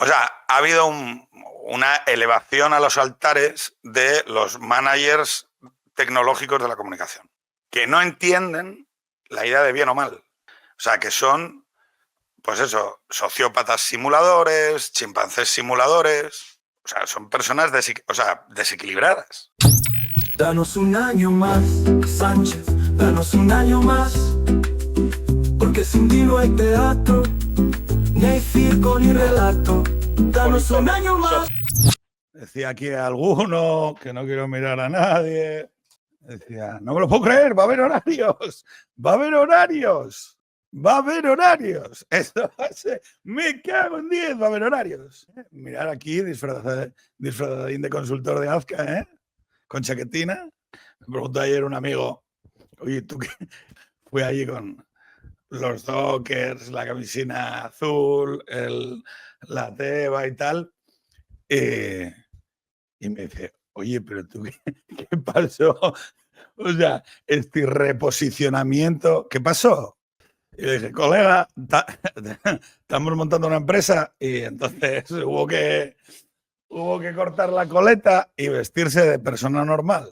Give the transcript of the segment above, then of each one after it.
O sea, ha habido una elevación a los altares de los managers tecnológicos de la comunicación, que no entienden la idea de bien o mal. O sea, que son, pues eso, sociópatas simuladores, chimpancés simuladores. O sea, son personas desequilibradas. Danos un año más, Sánchez, danos un año más, porque sin ti no hay teatro, ni hay circo ni relato. Danos un año más. Decía aquí alguno, que no quiero mirar a nadie, decía, no me lo puedo creer, va a haber horarios, va a haber horarios, va a haber horarios. Esto va a ser, me cago en 10, va a haber horarios. Mirar aquí, disfrazadín de consultor de Azca, ¿eh? Con chaquetina. Me preguntó ayer un amigo, oye, ¿tú qué? Fui allí con los dockers, la camisina azul, la teba y tal. Y me dice, oye, pero tú, ¿qué pasó? O sea, este reposicionamiento, ¿qué pasó? Y le dije, colega, estamos montando una empresa y entonces hubo que cortar la coleta y vestirse de persona normal.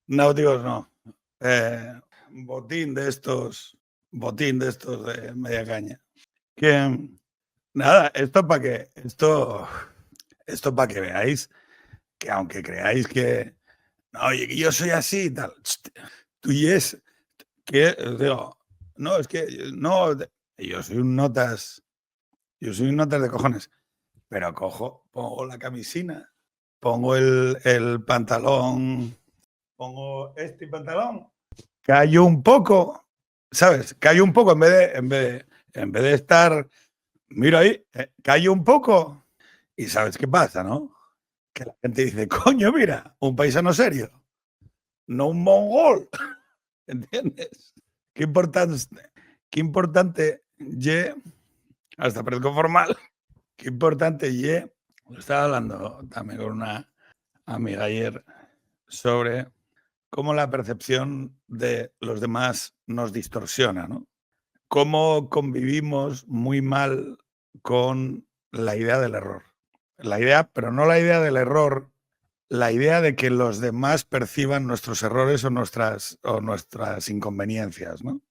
Náuticos no. Botín de estos de media caña. Que nada, esto para que veáis que aunque creáis que oye, que yo soy así y tal, tú y es que digo, no, es que no, yo soy un notas de cojones, pero pongo la camisina, pongo el pantalón, pongo este pantalón, callo un poco, ¿sabes? Callo un poco en vez de estar, miro ahí, callo un poco y ¿sabes qué pasa, no? Que la gente dice, coño, mira, un paisano serio, no un mongol, ¿entiendes? Qué importante, hasta parezco formal, qué importante, lo estaba hablando también con una amiga ayer sobre cómo la percepción de los demás nos distorsiona, ¿no? Cómo convivimos muy mal con la idea del error. Pero no la idea del error, la idea de que los demás perciban nuestros errores o nuestras inconveniencias, ¿no?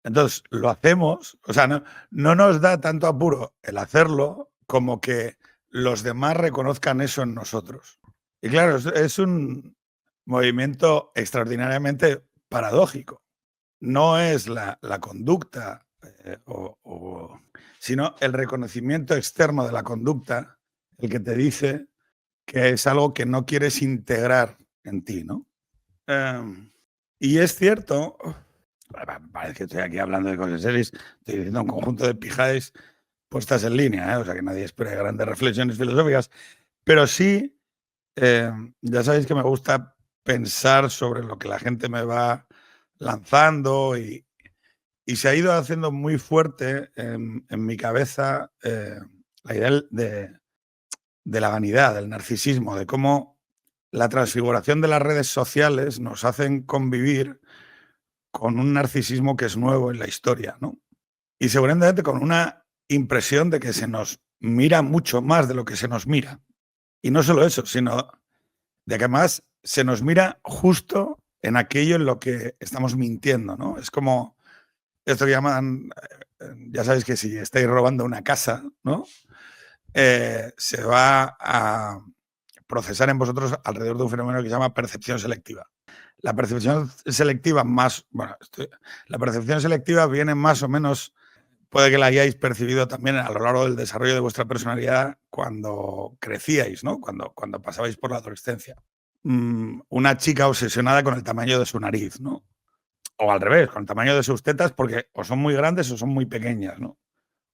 Entonces, lo hacemos, o sea, no nos da tanto apuro el hacerlo como que los demás reconozcan eso en nosotros. Y claro, es un movimiento extraordinariamente paradójico. No es la conducta, sino el reconocimiento externo de la conducta el que te dice que es algo que no quieres integrar en ti, ¿no? Y es cierto, parece que estoy aquí hablando de cosas serias, estoy diciendo un conjunto de pijadas puestas en línea, ¿eh? O sea que nadie espere grandes reflexiones filosóficas, pero sí, ya sabéis que me gusta pensar sobre lo que la gente me va lanzando y se ha ido haciendo muy fuerte en mi cabeza la idea de la vanidad, del narcisismo, de cómo la transfiguración de las redes sociales nos hacen convivir con un narcisismo que es nuevo en la historia, ¿no? Y seguramente con una impresión de que se nos mira mucho más de lo que se nos mira. Y no solo eso, sino de que además se nos mira justo en aquello en lo que estamos mintiendo, ¿no? Es como esto que llaman, ya sabéis que si estáis robando una casa, ¿no? Se va a procesar en vosotros alrededor de un fenómeno que se llama percepción selectiva. La percepción selectiva la percepción selectiva viene más o menos, puede que la hayáis percibido también a lo largo del desarrollo de vuestra personalidad cuando crecíais, ¿no? Cuando pasabais por la adolescencia. Una chica obsesionada con el tamaño de su nariz, ¿no? O al revés, con el tamaño de sus tetas, porque o son muy grandes o son muy pequeñas, ¿no?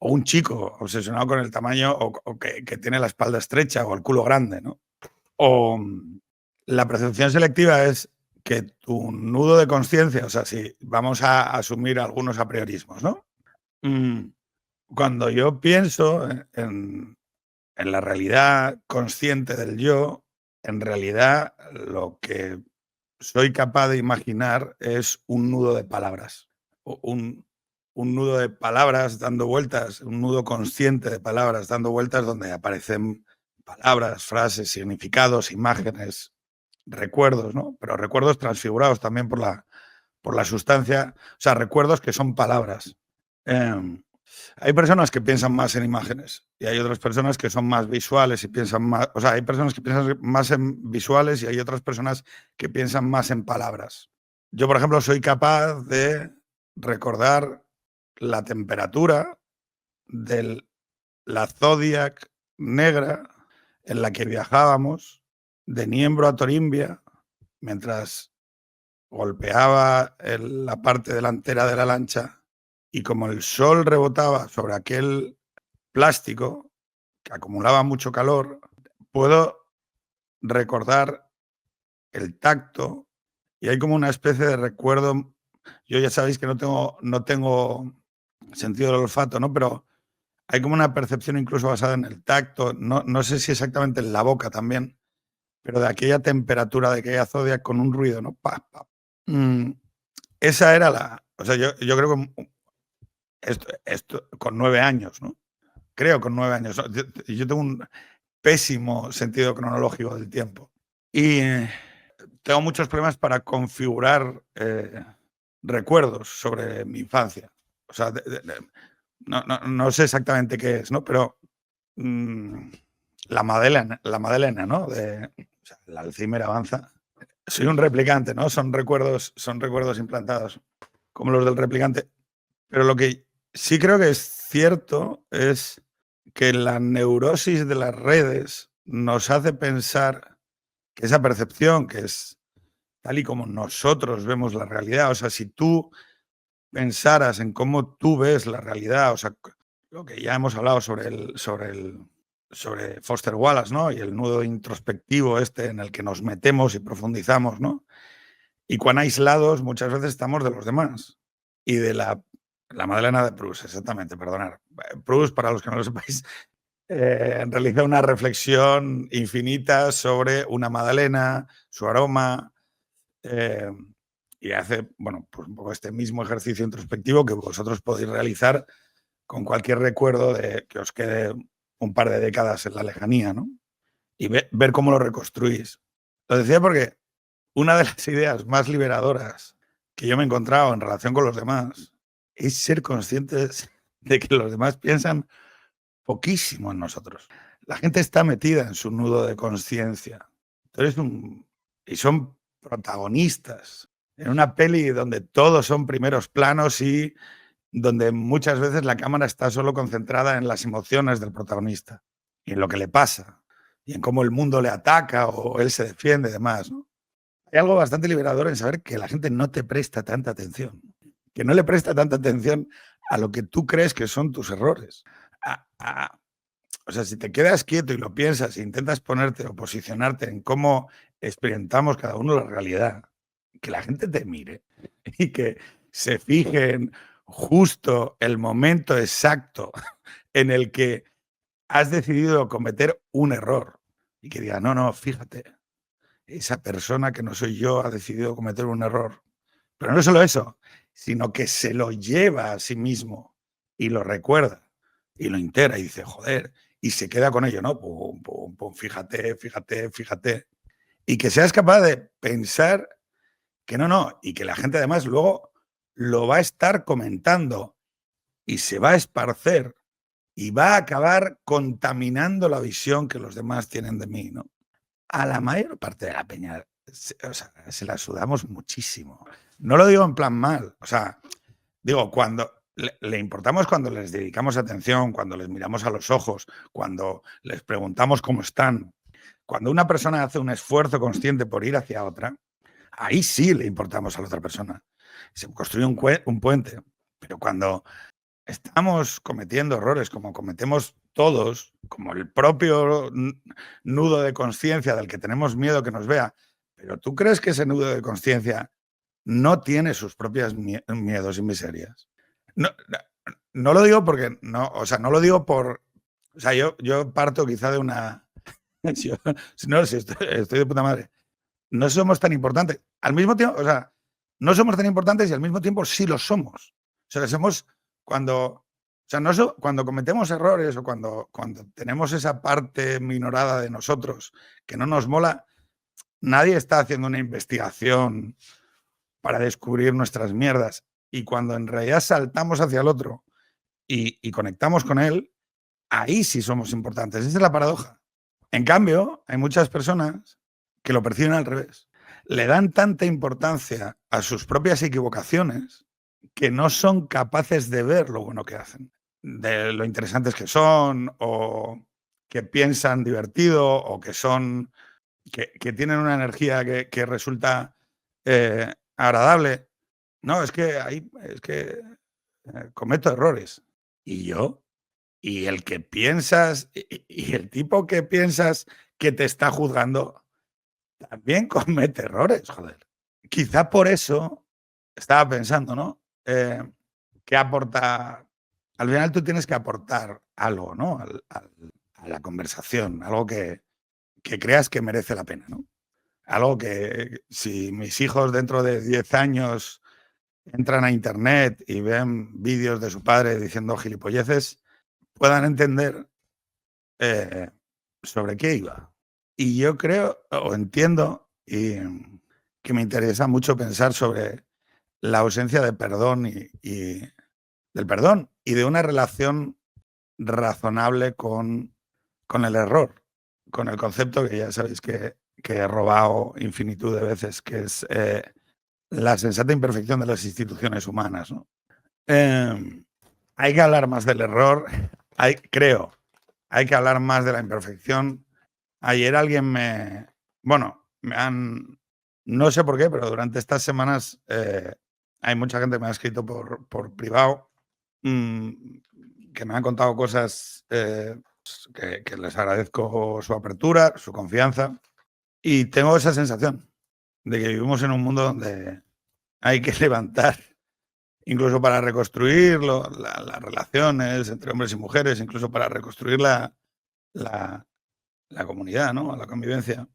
O un chico obsesionado con el tamaño o que tiene la espalda estrecha o el culo grande, ¿no? O la percepción selectiva es que tu nudo de conciencia, o sea, si vamos a asumir algunos apriorismos, ¿no? Cuando yo pienso en la realidad consciente del yo, en realidad lo que soy capaz de imaginar es un nudo de palabras, un un nudo de palabras dando vueltas, un nudo consciente de palabras dando vueltas donde aparecen palabras, frases, significados, imágenes, recuerdos, ¿no? Pero recuerdos transfigurados también por la sustancia, o sea, recuerdos que son palabras. Hay personas que piensan más en imágenes y hay otras personas que son más visuales y piensan más, o sea, hay personas que piensan más en visuales y hay otras personas que piensan más en palabras. Yo, por ejemplo, soy capaz de recordar la temperatura de la Zodiac negra en la que viajábamos de Niembro a Torimbia mientras golpeaba la parte delantera de la lancha y como el sol rebotaba sobre aquel plástico que acumulaba mucho calor, puedo recordar el tacto y hay como una especie de recuerdo. Yo ya sabéis que no tengo sentido del olfato, ¿no? Pero hay como una percepción incluso basada en el tacto, no sé si exactamente en la boca también, pero de aquella temperatura de aquella Zodiac con un ruido, ¿no? Pa, pa. Esa era o sea, yo creo que esto con 9 años, ¿no? Creo con 9 años. Yo tengo un pésimo sentido cronológico del tiempo y tengo muchos problemas para configurar recuerdos sobre mi infancia. O sea, no sé exactamente qué es, ¿no? Pero la Madeleine, ¿no? O sea, el Alzheimer avanza. Soy un replicante, ¿no? Son recuerdos implantados, como los del replicante. Pero lo que sí creo que es cierto es que la neurosis de las redes nos hace pensar que esa percepción, que es tal y como nosotros vemos la realidad, o sea, si tú pensaras en cómo tú ves la realidad, o sea, lo que ya hemos hablado sobre Foster Wallace, ¿no? Y el nudo introspectivo en el que nos metemos y profundizamos, ¿no? Y cuán aislados muchas veces estamos de los demás. Y de la Madeleine de Proust, exactamente, perdonar. Proust, para los que no lo sepáis, realiza una reflexión infinita sobre una magdalena, su aroma, y hace, bueno, pues un poco este mismo ejercicio introspectivo que vosotros podéis realizar con cualquier recuerdo de que os quede un par de décadas en la lejanía, ¿no? Y ver cómo lo reconstruís. Lo decía porque una de las ideas más liberadoras que yo me he encontrado en relación con los demás es ser conscientes de que los demás piensan poquísimo en nosotros. La gente está metida en su nudo de conciencia. Y son protagonistas en una peli donde todos son primeros planos y donde muchas veces la cámara está solo concentrada en las emociones del protagonista y en lo que le pasa y en cómo el mundo le ataca o él se defiende y demás, ¿no? Hay algo bastante liberador en saber que la gente no te presta tanta atención, que no le presta tanta atención a lo que tú crees que son tus errores. O sea, si te quedas quieto y lo piensas e intentas ponerte o posicionarte en cómo experimentamos cada uno la realidad, que la gente te mire y que se fije en justo el momento exacto en el que has decidido cometer un error y que diga, no, fíjate, esa persona que no soy yo ha decidido cometer un error. Pero no solo eso, sino que se lo lleva a sí mismo y lo recuerda y lo integra y dice, joder, y se queda con ello, ¿no? Pum, pum, pum, fíjate. Y que seas capaz de pensar que no, y que la gente además luego lo va a estar comentando y se va a esparcer y va a acabar contaminando la visión que los demás tienen de mí, ¿no? A la mayor parte de la peña se la sudamos muchísimo. No lo digo en plan mal, o sea, digo, cuando le importamos, cuando les dedicamos atención, cuando les miramos a los ojos, cuando les preguntamos cómo están, cuando una persona hace un esfuerzo consciente por ir hacia otra, ahí sí le importamos a la otra persona. Se construye un puente, pero cuando estamos cometiendo errores como cometemos todos, como el propio nudo de conciencia del que tenemos miedo que nos vea, pero ¿tú crees que ese nudo de conciencia no tiene sus propios miedos y miserias? No lo digo porque, no lo digo por, o sea, yo parto quizá de una, si estoy de puta madre, no somos tan importantes, al mismo tiempo, o sea, no somos tan importantes y al mismo tiempo sí lo somos, o sea, somos cuando cometemos errores o cuando tenemos esa parte minorada de nosotros que no nos mola, nadie está haciendo una investigación para descubrir nuestras mierdas. Y cuando en realidad saltamos hacia el otro y conectamos con él, ahí sí somos importantes. Esa es la paradoja. En cambio, hay muchas personas que lo perciben al revés. Le dan tanta importancia a sus propias equivocaciones que no son capaces de ver lo bueno que hacen, de lo interesantes que son, o que piensan divertido, o que son que tienen una energía que resulta agradable. No, es que cometo errores. Y yo, y el que piensas, y el tipo que piensas que te está juzgando, también comete errores, joder. Quizá por eso estaba pensando, ¿no? ¿Qué aporta? Al final tú tienes que aportar algo, ¿no? A la conversación, algo que creas que merece la pena, ¿no? Algo que si mis hijos dentro de 10 años entran a internet y ven vídeos de su padre diciendo gilipolleces, puedan entender sobre qué iba. Y yo creo, o entiendo, y que me interesa mucho pensar sobre la ausencia de perdón y del perdón y de una relación razonable con el error, con el concepto que ya sabéis que he robado infinitud de veces, que es la sensata imperfección de las instituciones humanas, ¿no? Hay que hablar más del error, hay que hablar más de la imperfección. Ayer alguien no sé por qué, pero durante estas semanas hay mucha gente que me ha escrito por privado, que me han contado cosas que les agradezco su apertura, su confianza, y tengo esa sensación de que vivimos en un mundo donde hay que levantar, incluso para reconstruir las relaciones entre hombres y mujeres, incluso para reconstruir la comunidad, ¿no? La convivencia.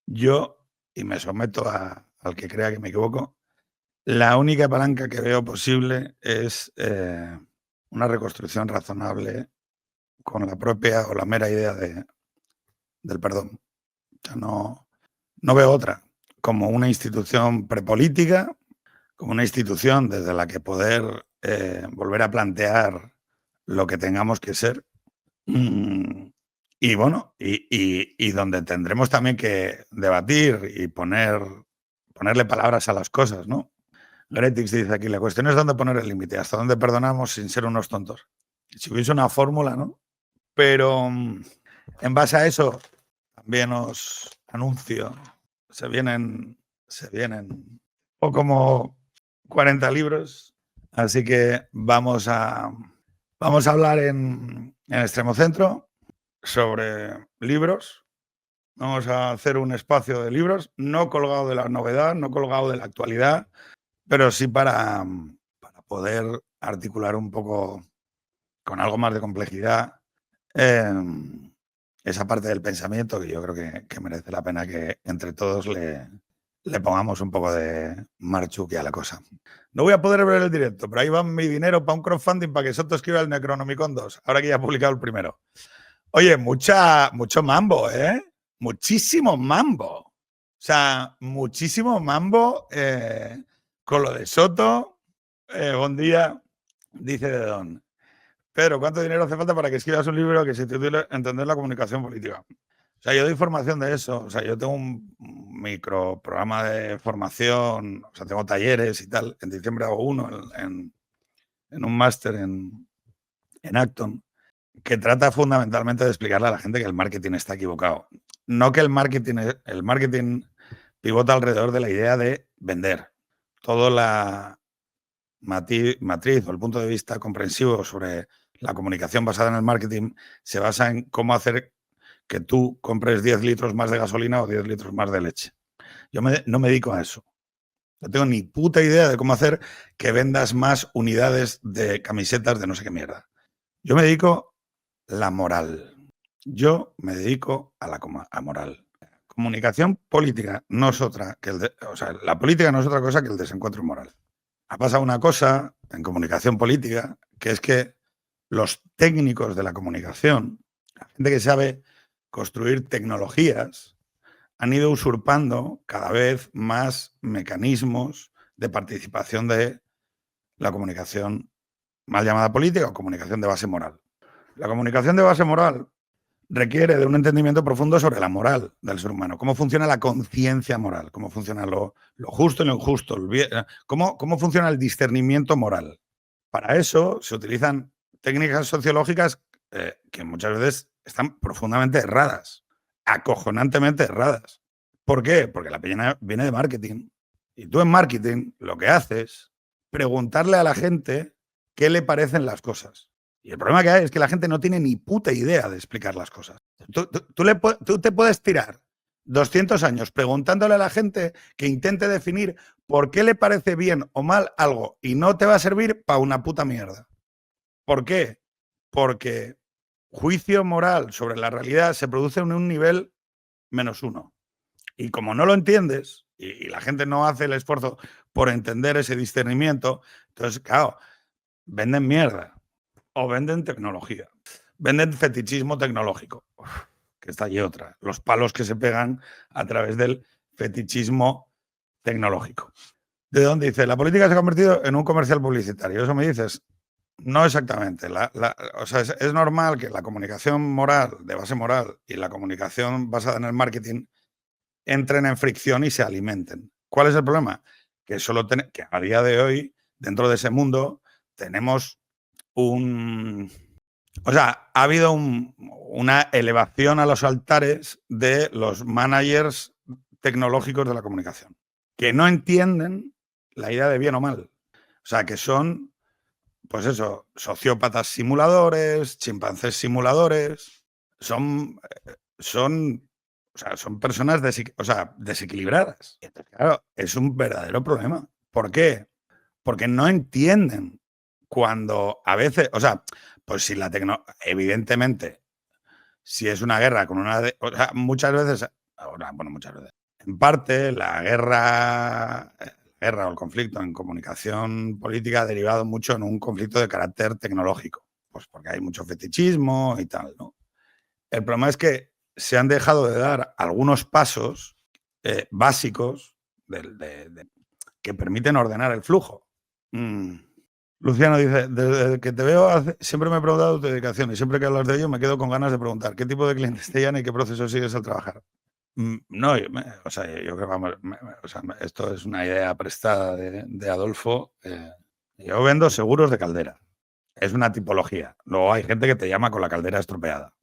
Yo, y me someto al que crea que me equivoco, la única palanca que veo posible es una reconstrucción razonable con la propia o la mera idea del perdón. O sea, no veo otra como una institución prepolítica, como una institución desde la que poder volver a plantear lo que tengamos que ser. Y bueno, y donde tendremos también que debatir y ponerle palabras a las cosas, ¿no? Gretix dice aquí, la cuestión es dónde poner el límite, hasta dónde perdonamos sin ser unos tontos. Si hubiese una fórmula, ¿no? Pero en base a eso, también os anuncio, se vienen o como 40 libros, así que vamos a hablar en Extremo Centro sobre libros. Vamos a hacer un espacio de libros, no colgado de la novedad, no colgado de la actualidad, pero sí para poder articular un poco con algo más de complejidad esa parte del pensamiento que yo creo que merece la pena que entre todos le pongamos un poco de marchuque a la cosa. No voy a poder ver el directo, pero ahí va mi dinero para un crowdfunding para que Soto escriba el Necronomicon 2, ahora que ya ha publicado el primero. Oye, mucho mambo, ¿eh? Muchísimo mambo. O sea, muchísimo mambo con lo de Soto. Buen día, dice de Don. Pedro, ¿cuánto dinero hace falta para que escribas un libro que se titule Entender la comunicación política? O sea, yo doy formación de eso. O sea, yo tengo un microprograma de formación, o sea, tengo talleres y tal. En diciembre hago uno en un máster en Acton, que trata fundamentalmente de explicarle a la gente que el marketing está equivocado. No que el marketing pivota alrededor de la idea de vender. Toda la matriz o el punto de vista comprensivo sobre la comunicación basada en el marketing se basa en cómo hacer que tú compres 10 litros más de gasolina o 10 litros más de leche. Yo no me dedico a eso. No tengo ni puta idea de cómo hacer que vendas más unidades de camisetas de no sé qué mierda. Yo me dedico a la moral. Yo me dedico a la moral. Comunicación política no es otra que la política no es otra cosa que el desencuentro moral. ha pasado una cosa en comunicación política, que es que los técnicos de la comunicación, la gente que sabe construir tecnologías, han ido usurpando cada vez más mecanismos de participación de la comunicación mal llamada política o comunicación de base moral. La comunicación de base moral requiere de un entendimiento profundo sobre la moral del ser humano, cómo funciona la conciencia moral, cómo funciona lo justo y lo injusto, cómo funciona el discernimiento moral. Para eso se utilizan técnicas sociológicas que muchas veces están profundamente erradas, acojonantemente erradas. ¿Por qué? Porque la peña viene de marketing. Y tú en marketing lo que haces es preguntarle a la gente qué le parecen las cosas. Y el problema que hay es que la gente no tiene ni puta idea de explicar las cosas. Tú te puedes tirar 200 años preguntándole a la gente que intente definir por qué le parece bien o mal algo y no te va a servir para una puta mierda. ¿Por qué? Porque juicio moral sobre la realidad se produce en un nivel -1. Y como no lo entiendes y la gente no hace el esfuerzo por entender ese discernimiento, entonces, claro, venden mierda. O venden tecnología. Venden fetichismo tecnológico. Uf, que está allí otra. Los palos que se pegan a través del fetichismo tecnológico. ¿De dónde dice? La política se ha convertido en un comercial publicitario. ¿Eso me dices? No exactamente. O sea, es normal que la comunicación moral, de base moral, y la comunicación basada en el marketing entren en fricción y se alimenten. ¿Cuál es el problema? Que que a día de hoy, dentro de ese mundo, tenemos o sea, ha habido una elevación a los altares de los managers tecnológicos de la comunicación, que no entienden la idea de bien o mal. O sea, que son, pues eso, sociópatas simuladores, chimpancés simuladores, son personas desequilibradas. Entonces, claro, es un verdadero problema. ¿Por qué? Porque no entienden cuando a veces, o sea, pues si la tecnología, evidentemente, si es una guerra con o sea, muchas veces, en parte la guerra o el conflicto en comunicación política ha derivado mucho en un conflicto de carácter tecnológico, pues porque hay mucho fetichismo y tal, ¿no? El problema es que se han dejado de dar algunos pasos básicos que permiten ordenar el flujo. Luciano dice, desde que te veo siempre me he preguntado tu dedicación y siempre que hablas de ello me quedo con ganas de preguntar ¿qué tipo de clientes te llaman y qué proceso sigues al trabajar? No, yo creo que vamos, esto es una idea prestada de Adolfo. Yo vendo seguros de caldera. Es una tipología. Luego hay gente que te llama con la caldera estropeada.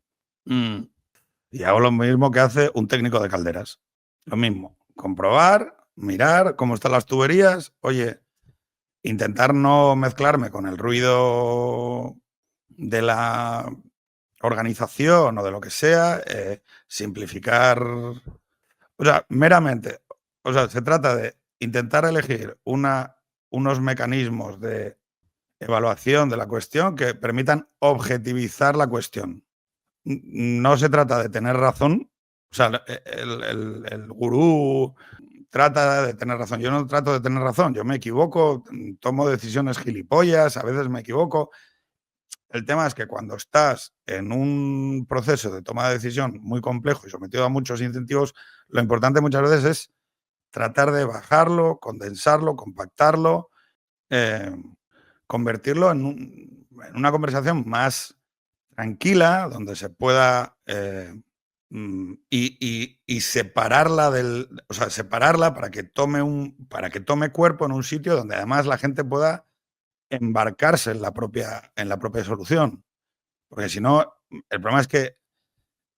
Y hago lo mismo que hace un técnico de calderas. Lo mismo. Comprobar, mirar cómo están las tuberías. Oye, intentar no mezclarme con el ruido de la organización o de lo que sea, simplificar, o sea, meramente, o sea, se trata de intentar elegir unos mecanismos de evaluación de la cuestión que permitan objetivizar la cuestión. No se trata de tener razón, o sea, el gurú trata de tener razón. Yo no trato de tener razón, yo me equivoco, tomo decisiones gilipollas, a veces me equivoco. El tema es que cuando estás en un proceso de toma de decisión muy complejo y sometido a muchos incentivos, lo importante muchas veces es tratar de bajarlo, condensarlo, compactarlo, convertirlo en una conversación más tranquila, donde se pueda y separarla separarla para que tome cuerpo en un sitio donde además la gente pueda embarcarse en la propia solución. Porque si no, el problema es que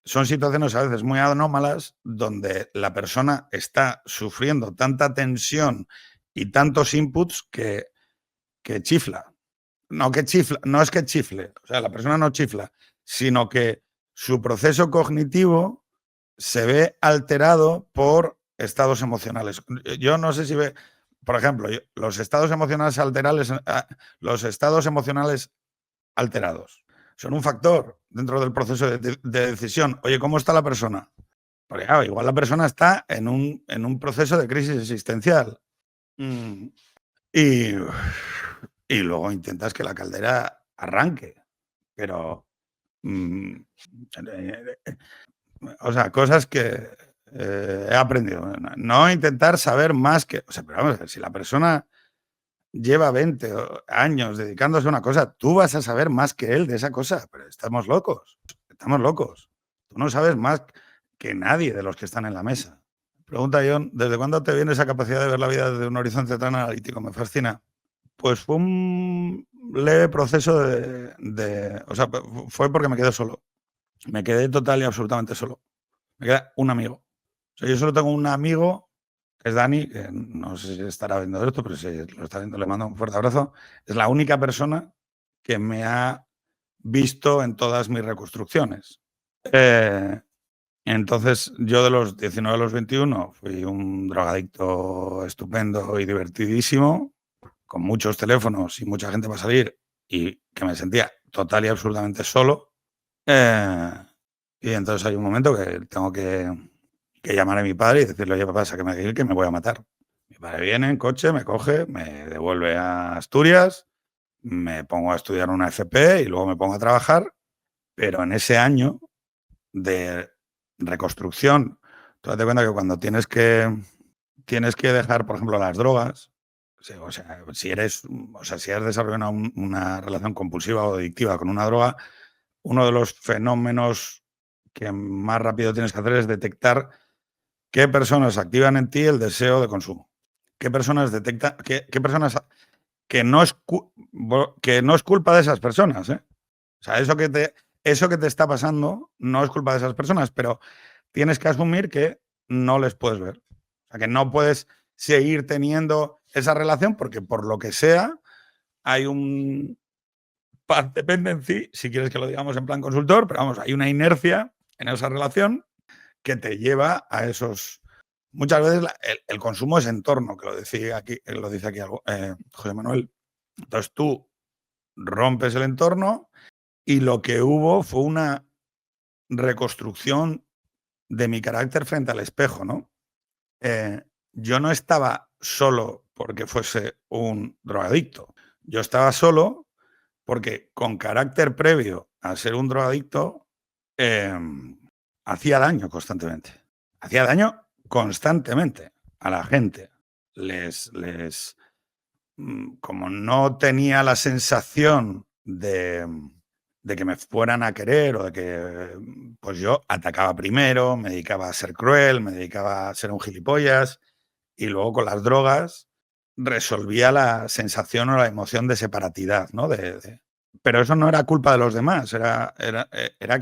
son situaciones a veces muy anómalas donde la persona está sufriendo tanta tensión y tantos inputs que chifla. No es que chifle, o sea, la persona no chifla, sino que su proceso cognitivo se ve alterado por estados emocionales. Yo no sé si por ejemplo, los estados emocionales alterados son un factor dentro del proceso de decisión. Oye, ¿cómo está la persona? Porque claro, igual la persona está en un proceso de crisis existencial. y, y luego intentas que la caldera arranque. Pero, o sea, cosas que he aprendido. No intentar saber más que... O sea, pero vamos a ver, si la persona lleva 20 años dedicándose a una cosa, tú vas a saber más que él de esa cosa. Pero estamos locos. Estamos locos. Tú no sabes más que nadie de los que están en la mesa. Pregunta John, ¿desde cuándo te viene esa capacidad de ver la vida desde un horizonte tan analítico? Me fascina. Pues fue un leve proceso o sea, fue porque me quedé solo. Me quedé total y absolutamente solo. Me queda un amigo. O sea, yo solo tengo un amigo, que es Dani, que no sé si estará viendo esto, pero si lo está viendo, le mando un fuerte abrazo. Es la única persona que me ha visto en todas mis reconstrucciones. Entonces, yo de los 19 a los 21 fui un drogadicto estupendo y divertidísimo, con muchos teléfonos y mucha gente para salir, y que me sentía total y absolutamente solo. Y entonces hay un momento que tengo que llamar a mi padre y decirle, oye, papá, sáqueme de aquí que me voy a matar. Mi padre viene en coche, me coge, me devuelve a Asturias, me pongo a estudiar una FP y luego me pongo a trabajar. Pero en ese año de reconstrucción, tú date cuenta que cuando tienes que dejar, por ejemplo, las drogas, o sea, si has desarrollado una relación compulsiva o adictiva con una droga, uno de los fenómenos que más rápido tienes que hacer es detectar qué personas activan en ti el deseo de consumo. ¿Qué personas detectan? ¿Qué personas que no es culpa de esas personas? O sea, eso que te está pasando no es culpa de esas personas, pero tienes que asumir que no les puedes ver. O sea, que no puedes seguir teniendo esa relación porque por lo que sea hay un path dependency, si quieres que lo digamos en plan consultor, pero vamos, hay una inercia en esa relación que te lleva a esos... Muchas veces el consumo es entorno, que lo dice aquí José Manuel. Entonces tú rompes el entorno y lo que hubo fue una reconstrucción de mi carácter frente al espejo, ¿no? Yo no estaba solo porque fuese un drogadicto. Yo estaba solo porque con carácter previo a ser un drogadicto hacía daño constantemente. Hacía daño constantemente a la gente. Como no tenía la sensación de que me fueran a querer o de que pues yo atacaba primero, me dedicaba a ser cruel, me dedicaba a ser un gilipollas y luego con las drogas resolvía la sensación o la emoción de separatidad, ¿no? Pero eso no era culpa de los demás, era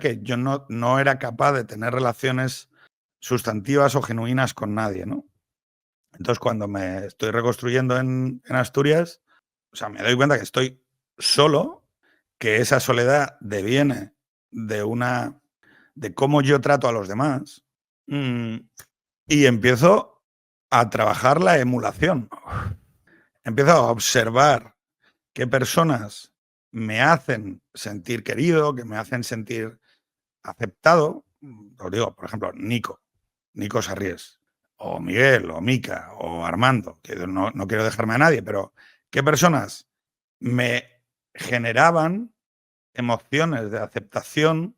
que yo no era capaz de tener relaciones sustantivas o genuinas con nadie, ¿no? Entonces, cuando me estoy reconstruyendo en Asturias, o sea, me doy cuenta que estoy solo, que esa soledad deviene de cómo yo trato a los demás, y empiezo a trabajar la emulación. Empiezo a observar qué personas me hacen sentir querido, que me hacen sentir aceptado. Os digo, por ejemplo, Nico Sarries, o Miguel, o Mica, o Armando, que no quiero dejarme a nadie, pero qué personas me generaban emociones de aceptación,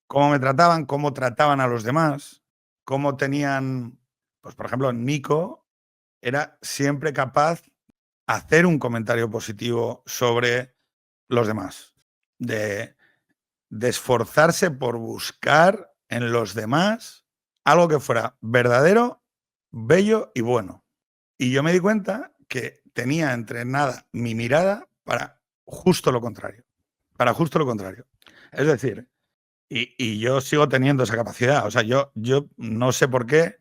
cómo me trataban, cómo trataban a los demás, cómo tenían, pues por ejemplo, Nico era siempre capaz de hacer un comentario positivo sobre los demás, de esforzarse por buscar en los demás algo que fuera verdadero, bello y bueno. Y yo me di cuenta que tenía entrenada mi mirada para justo lo contrario. Para justo lo contrario. Es decir, y yo sigo teniendo esa capacidad. O sea, yo no sé por qué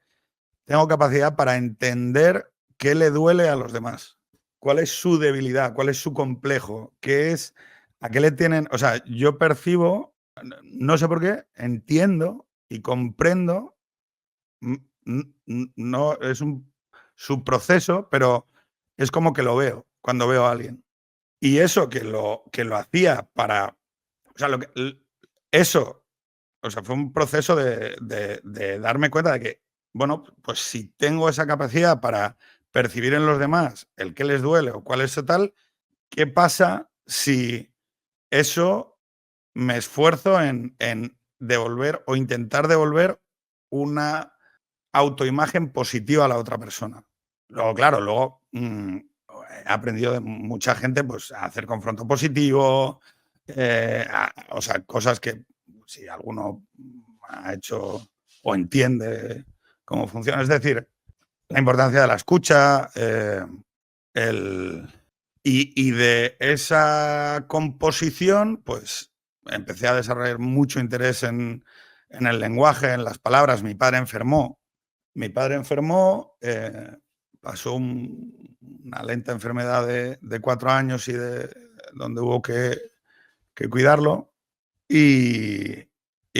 tengo capacidad para entender qué le duele a los demás. ¿Cuál es su debilidad? ¿Cuál es su complejo? ¿A qué le tienen? O sea, yo percibo, no sé por qué, entiendo y comprendo. No es un subproceso, pero es como que lo veo cuando veo a alguien. Y eso que lo hacía para. O sea, eso, o sea, fue un proceso de darme cuenta de que, bueno, pues si tengo esa capacidad para percibir en los demás el qué les duele o cuál es tal, ¿qué pasa si eso me esfuerzo en devolver o intentar devolver una autoimagen positiva a la otra persona? Luego, claro, he aprendido de mucha gente pues, a hacer confronto positivo, o sea, cosas que si alguno ha hecho o entiende cómo funciona. Es decir, la importancia de la escucha, y de esa composición, pues empecé a desarrollar mucho interés en el lenguaje, en las palabras. Mi padre enfermó, pasó una lenta enfermedad de 4 años y donde hubo que cuidarlo. Y,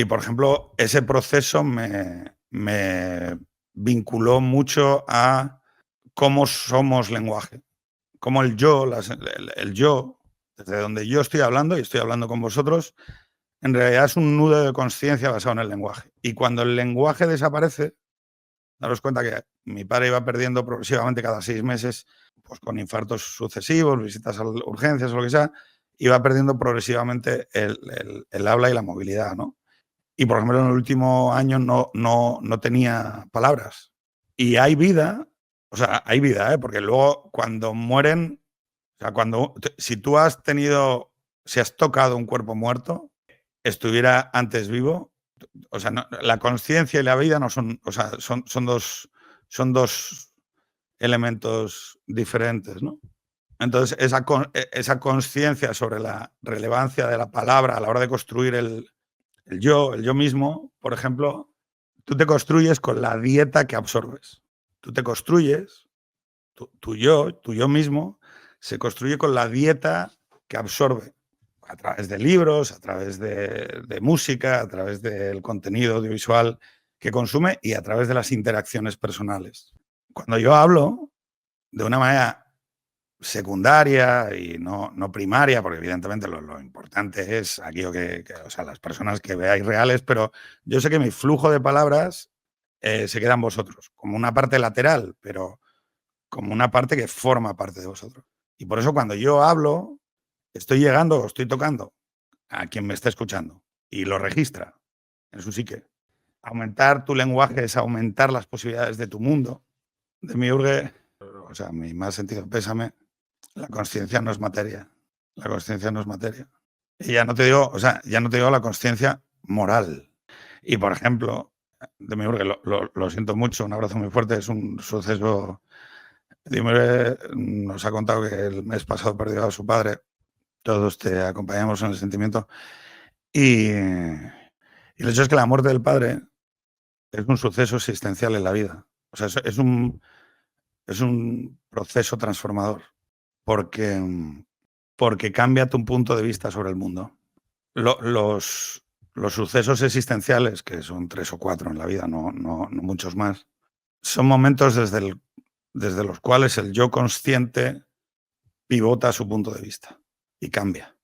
por ejemplo, ese proceso me vinculó mucho a cómo somos lenguaje, cómo el yo, el yo, desde donde yo estoy hablando y estoy hablando con vosotros, en realidad es un nudo de conciencia basado en el lenguaje. Y cuando el lenguaje desaparece, daros cuenta que mi padre iba perdiendo progresivamente cada 6 meses, pues con infartos sucesivos, visitas a urgencias o lo que sea, iba perdiendo progresivamente el habla y la movilidad, ¿no? Y, por ejemplo, en el último año no tenía palabras. Y hay vida, porque luego cuando mueren, o sea, si tú si has tocado un cuerpo muerto, estuviera antes vivo, o sea, la conciencia y la vida no son, o sea, son dos elementos diferentes, ¿no? Entonces, esa conciencia sobre la relevancia de la palabra a la hora de construir el yo mismo, por ejemplo, tú te construyes con la dieta que absorbes. Tú te construyes, tu yo mismo, se construye con la dieta que absorbe a través de libros, a través de música, a través del contenido audiovisual que consume y a través de las interacciones personales. Cuando yo hablo de una manera secundaria y no primaria, porque evidentemente lo importante es aquello o sea, las personas que veáis reales, pero yo sé que mi flujo de palabras se queda en vosotros, como una parte lateral, pero como una parte que forma parte de vosotros. Y por eso cuando yo hablo, estoy llegando o estoy tocando a quien me está escuchando y lo registra en su psique. Aumentar tu lenguaje es aumentar las posibilidades de tu mundo. De Miurge, o sea, mi más sentido pésame, la consciencia no es materia. La consciencia no es materia. Y ya no te digo la consciencia moral. Y, por ejemplo, de Miurge, lo siento mucho, un abrazo muy fuerte, es un suceso. Miurge nos ha contado que el mes pasado perdió a su padre. Todos te acompañamos en el sentimiento. Y el hecho es que la muerte del padre es un suceso existencial en la vida. O sea, es un proceso transformador porque cambia tu punto de vista sobre el mundo. Los sucesos existenciales, que son 3 o 4 en la vida, no muchos más, son momentos desde los cuales el yo consciente pivota su punto de vista y cambia.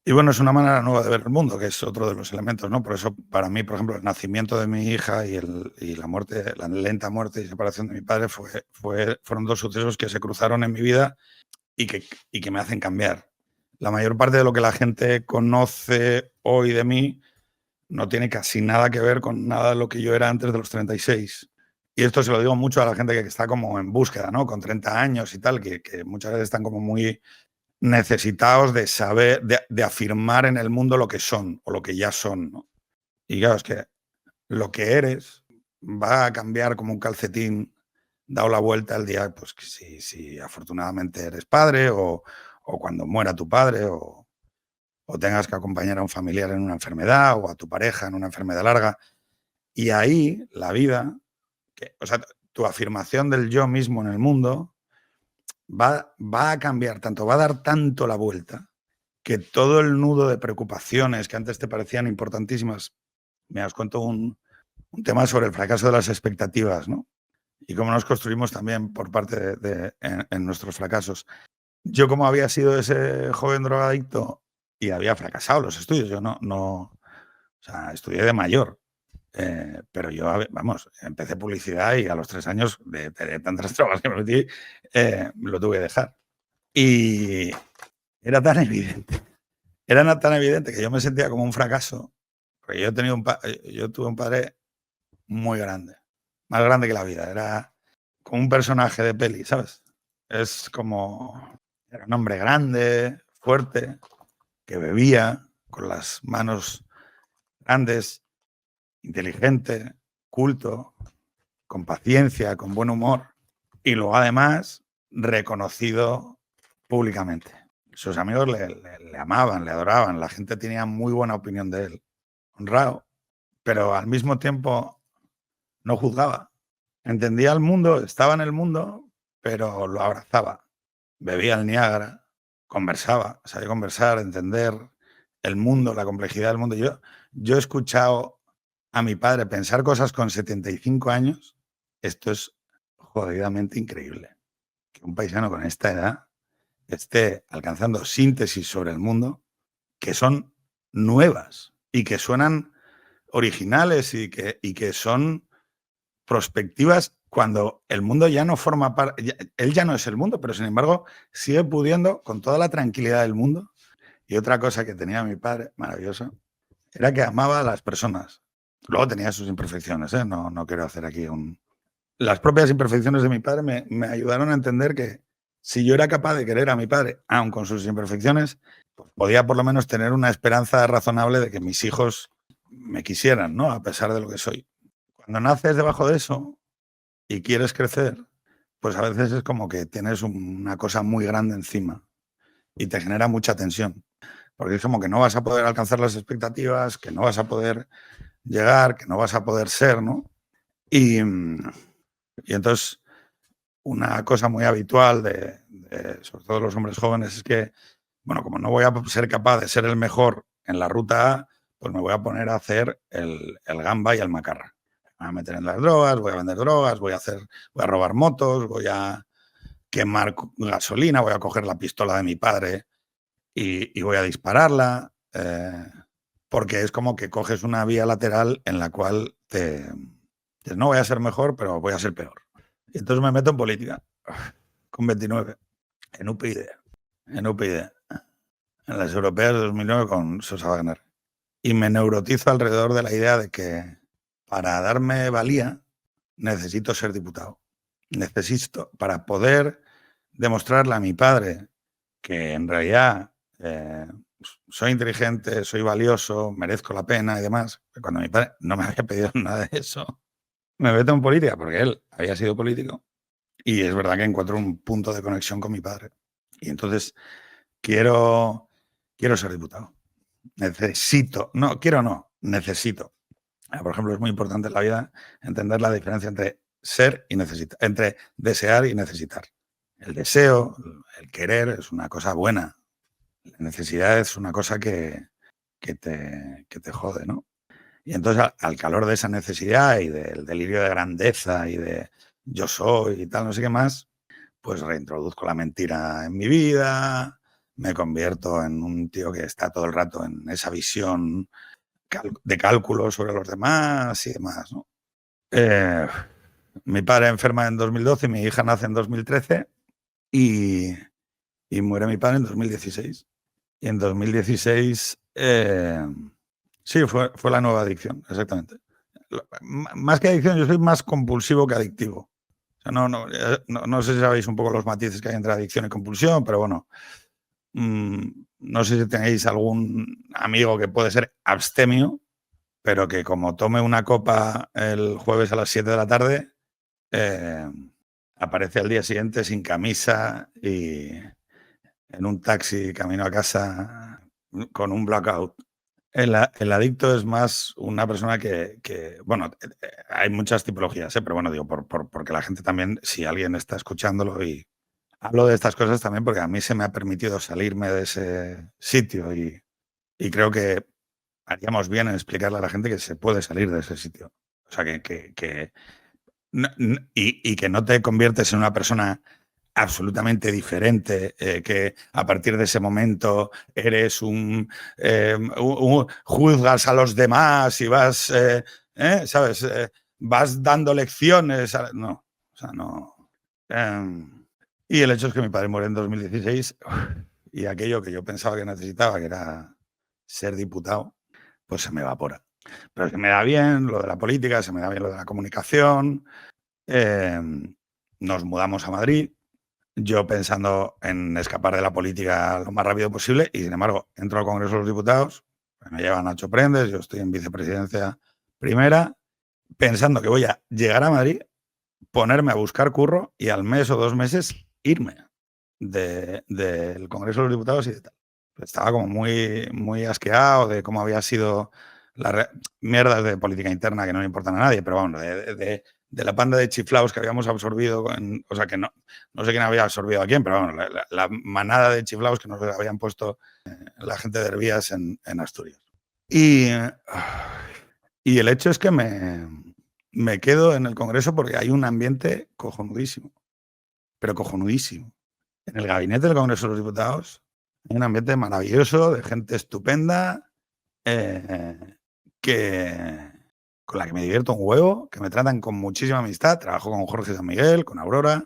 Y bueno, es una manera nueva de ver el mundo, que es otro de los elementos, ¿no? Por eso, para mí, por ejemplo, el nacimiento de mi hija y la muerte, la lenta muerte y separación de mi padre fueron 2 sucesos que se cruzaron en mi vida y que me hacen cambiar. La mayor parte de lo que la gente conoce hoy de mí no tiene casi nada que ver con nada de lo que yo era antes de los 36. Y esto se lo digo mucho a la gente que está como en búsqueda, ¿no? Con 30 años y tal, que muchas veces están como muy necesitados de saber, de afirmar en el mundo lo que son o lo que ya son, ¿no? Y claro, es que lo que eres va a cambiar como un calcetín dado la vuelta el día, pues que si afortunadamente eres padre o cuando muera tu padre o tengas que acompañar a un familiar en una enfermedad o a tu pareja en una enfermedad larga. Y ahí la vida, o sea, tu afirmación del yo mismo en el mundo va a cambiar tanto, va a dar tanto la vuelta que todo el nudo de preocupaciones que antes te parecían importantísimas. Os cuento un tema sobre el fracaso de las expectativas, ¿no? Y cómo nos construimos también por parte en nuestros fracasos. Yo, como había sido ese joven drogadicto y había fracasado los estudios, yo o sea, estudié de mayor. Pero yo, vamos, empecé publicidad y a los 3 años de tantas drogas que me metí, lo tuve que dejar. Y era tan evidente que yo me sentía como un fracaso, porque yo tuve un padre muy grande, más grande que la vida, era como un personaje de peli, ¿sabes? Es como, era un hombre grande, fuerte, que bebía con las manos grandes, inteligente, culto, con paciencia, con buen humor, y luego además reconocido públicamente. Sus amigos le amaban, le adoraban, la gente tenía muy buena opinión de él, honrado, pero al mismo tiempo no juzgaba. Entendía el mundo, estaba en el mundo, pero lo abrazaba. Bebía el Niágara, conversaba, sabía conversar, entender el mundo, la complejidad del mundo. Yo he escuchado a mi padre pensar cosas con 75 años. Esto es jodidamente increíble. Que un paisano con esta edad esté alcanzando síntesis sobre el mundo que son nuevas y que suenan originales y que son prospectivas cuando el mundo ya no forma parte, él ya no es el mundo, pero sin embargo sigue pudiendo con toda la tranquilidad del mundo. Y otra cosa que tenía mi padre, maravillosa, era que amaba a las personas. Luego tenía sus imperfecciones, ¿eh? No quiero hacer aquí un... Las propias imperfecciones de mi padre me ayudaron a entender que si yo era capaz de querer a mi padre, aun con sus imperfecciones, pues podía por lo menos tener una esperanza razonable de que mis hijos me quisieran, ¿no? A pesar de lo que soy. Cuando naces debajo de eso y quieres crecer, pues a veces es como que tienes una cosa muy grande encima y te genera mucha tensión. Porque es como que no vas a poder alcanzar las expectativas, que no vas a poder llegar, que no vas a poder ser, ¿no? Y entonces una cosa muy habitual sobre todo los hombres jóvenes es que, bueno, como no voy a ser capaz de ser el mejor en la ruta A, pues me voy a poner a hacer el gamba y el macarra. Me voy a meter en las drogas, voy a vender drogas, voy a robar motos, voy a quemar gasolina, voy a coger la pistola de mi padre y voy a dispararla, porque es como que coges una vía lateral en la cual no voy a ser mejor, pero voy a ser peor. Y entonces me meto en política, con 29, en UPyD, en las europeas de 2009 con Sosa Wagner. Y me neurotizo alrededor de la idea de que para darme valía necesito ser diputado. Necesito, para poder demostrarle a mi padre que en realidad soy inteligente, soy valioso, merezco la pena y demás. Cuando mi padre no me había pedido nada de eso, me meto en política porque él había sido político y es verdad que encuentro un punto de conexión con mi padre. Y entonces quiero ser diputado. Necesito. Por ejemplo, es muy importante en la vida entender la diferencia entre ser y necesitar, entre desear y necesitar. El deseo, el querer es una cosa buena. La necesidad es una cosa que te jode, ¿no? Y entonces al calor de esa necesidad y del delirio de grandeza y de yo soy y tal, no sé qué más, pues reintroduzco la mentira en mi vida, me convierto en un tío que está todo el rato en esa visión de cálculo sobre los demás y demás, ¿no? Mi padre enferma en 2012 y mi hija nace en 2013 y muere mi padre en 2016. Y en 2016, sí, fue la nueva adicción, exactamente. Más que adicción, yo soy más compulsivo que adictivo. O sea, no sé si sabéis un poco los matices que hay entre adicción y compulsión, pero bueno, no sé si tenéis algún amigo que puede ser abstemio, pero que como tome una copa el jueves a las 7 de la tarde, aparece al día siguiente sin camisa y en un taxi camino a casa con un blackout. El adicto es más una persona que bueno, hay muchas tipologías, pero bueno, digo, porque la gente también, si alguien está escuchándolo y hablo de estas cosas también porque a mí se me ha permitido salirme de ese sitio y creo que haríamos bien en explicarle a la gente que se puede salir de ese sitio. O sea, y que no te conviertes en una persona absolutamente diferente, que a partir de ese momento eres juzgas a los demás y vas ¿Sabes? Vas dando lecciones. No, o sea, no. Y el hecho es que mi padre muere en 2016 y aquello que yo pensaba que necesitaba, que era ser diputado, pues se me evapora. Pero se me da bien lo de la política, se me da bien lo de la comunicación. Nos mudamos a Madrid, yo pensando en escapar de la política lo más rápido posible y, sin embargo, entro al Congreso de los Diputados, me llevan Nacho Prendes, yo estoy en vicepresidencia primera, pensando que voy a llegar a Madrid, ponerme a buscar curro y al mes o 2 meses irme del Congreso de los Diputados y de tal. Estaba como muy asqueado de cómo había sido las mierdas de política interna que no le importan a nadie, pero bueno, de la panda de chiflaos que habíamos absorbido, o sea, que no sé quién había absorbido a quién, pero bueno, la manada de chiflaos que nos habían puesto la gente de Herbías en Asturias. Y el hecho es que me quedo en el Congreso porque hay un ambiente cojonudísimo, pero cojonudísimo. En el gabinete del Congreso de los Diputados hay un ambiente maravilloso, de gente estupenda, con la que me divierto un huevo, que me tratan con muchísima amistad. Trabajo con Jorge San Miguel, con Aurora.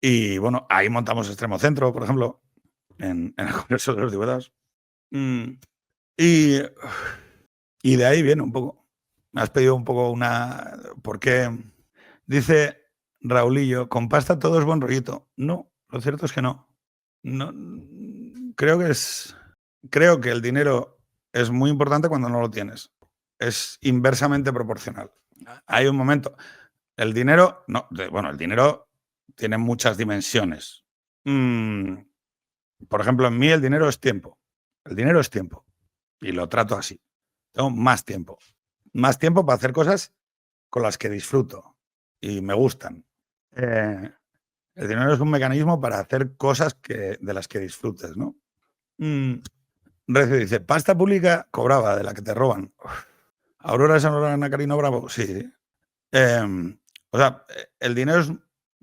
Y bueno, ahí montamos Extremo Centro, por ejemplo, en el Congreso de los Diputados. Y de ahí viene un poco. Me has pedido un poco una... ¿Por qué? Dice Raulillo, con pasta todo es buen rollito. No, lo cierto es que no. Creo que el dinero es muy importante cuando no lo tienes. Es inversamente proporcional. Hay un momento. El dinero, el dinero tiene muchas dimensiones. Por ejemplo, en mí el dinero es tiempo. El dinero es tiempo. Y lo trato así. Tengo más tiempo. Más tiempo para hacer cosas con las que disfruto y me gustan. El dinero es un mecanismo para hacer cosas de las que disfrutes, ¿no? Recio dice, pasta pública cobraba de la que te roban. Aurora es Ana Karina Bravo, sí. O sea, el dinero es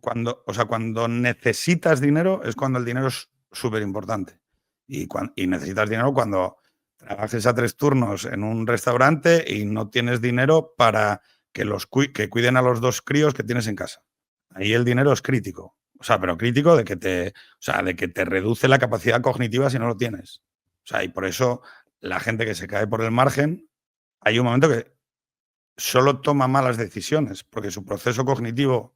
cuando necesitas dinero es cuando el dinero es súper importante. Y necesitas dinero cuando trabajes a 3 turnos en un restaurante y no tienes dinero para que cuiden a los 2 críos que tienes en casa. Ahí el dinero es crítico. O sea, pero crítico de que te reduce la capacidad cognitiva si no lo tienes. O sea, y por eso la gente que se cae por el margen, hay un momento que solo toma malas decisiones, porque su proceso cognitivo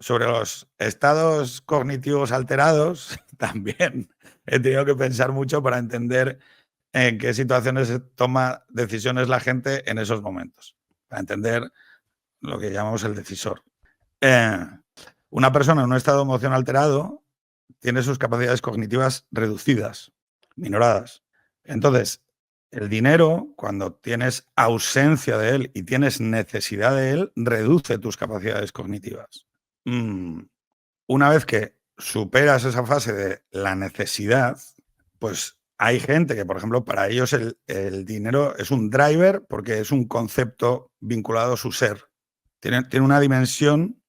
sobre los estados cognitivos alterados también he tenido que pensar mucho para entender en qué situaciones toma decisiones la gente en esos momentos, para entender lo que llamamos el decisor. Una persona en un estado de emoción alterado tiene sus capacidades cognitivas reducidas, minoradas. Entonces, el dinero, cuando tienes ausencia de él y tienes necesidad de él, reduce tus capacidades cognitivas. Una vez que superas esa fase de la necesidad, pues hay gente que, por ejemplo, para ellos el dinero es un driver porque es un concepto vinculado a su ser. Tiene una dimensión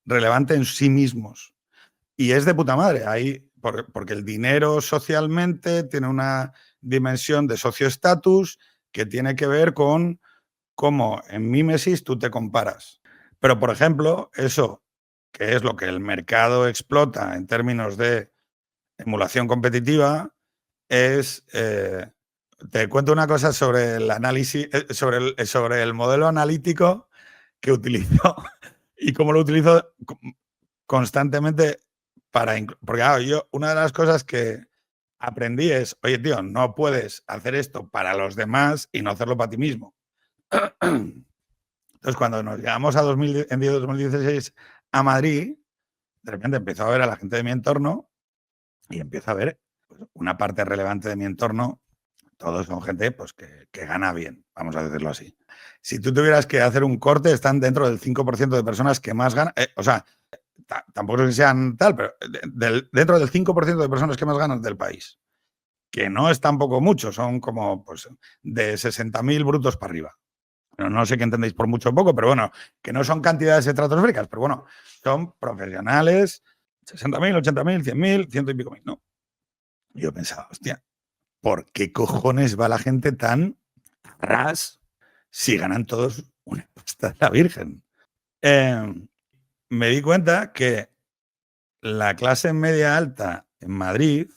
relevante en sí mismos. Y es de puta madre, porque el dinero socialmente tiene una dimensión de socioestatus que tiene que ver con cómo en mímesis tú te comparas. Pero, por ejemplo, eso, que es lo que el mercado explota en términos de emulación competitiva, es... te cuento una cosa sobre el análisis, sobre el modelo analítico que utilizo y cómo lo utilizo constantemente porque claro, una de las cosas que aprendí es, oye, tío, no puedes hacer esto para los demás y no hacerlo para ti mismo. Entonces, cuando nos llegamos en 2016 a Madrid, de repente empezó a ver a la gente de mi entorno y empiezo a ver una parte relevante de mi entorno. Todos son gente pues, que gana bien, vamos a decirlo así. Si tú tuvieras que hacer un corte, están dentro del 5% de personas que más ganan. Tampoco es que sean tal, pero dentro del 5% de personas que más ganan del país, que no es tampoco mucho, son como pues, de 60.000 brutos para arriba. No sé qué entendéis por mucho o poco, pero bueno, que no son cantidades estratosféricas, pero bueno, son profesionales, 60.000, 80.000, 100.000, 100 y pico mil, ¿no? Y yo pensaba, hostia, ¿por qué cojones va la gente tan ras si ganan todos una pasta de la Virgen. Me di cuenta que la clase media alta en Madrid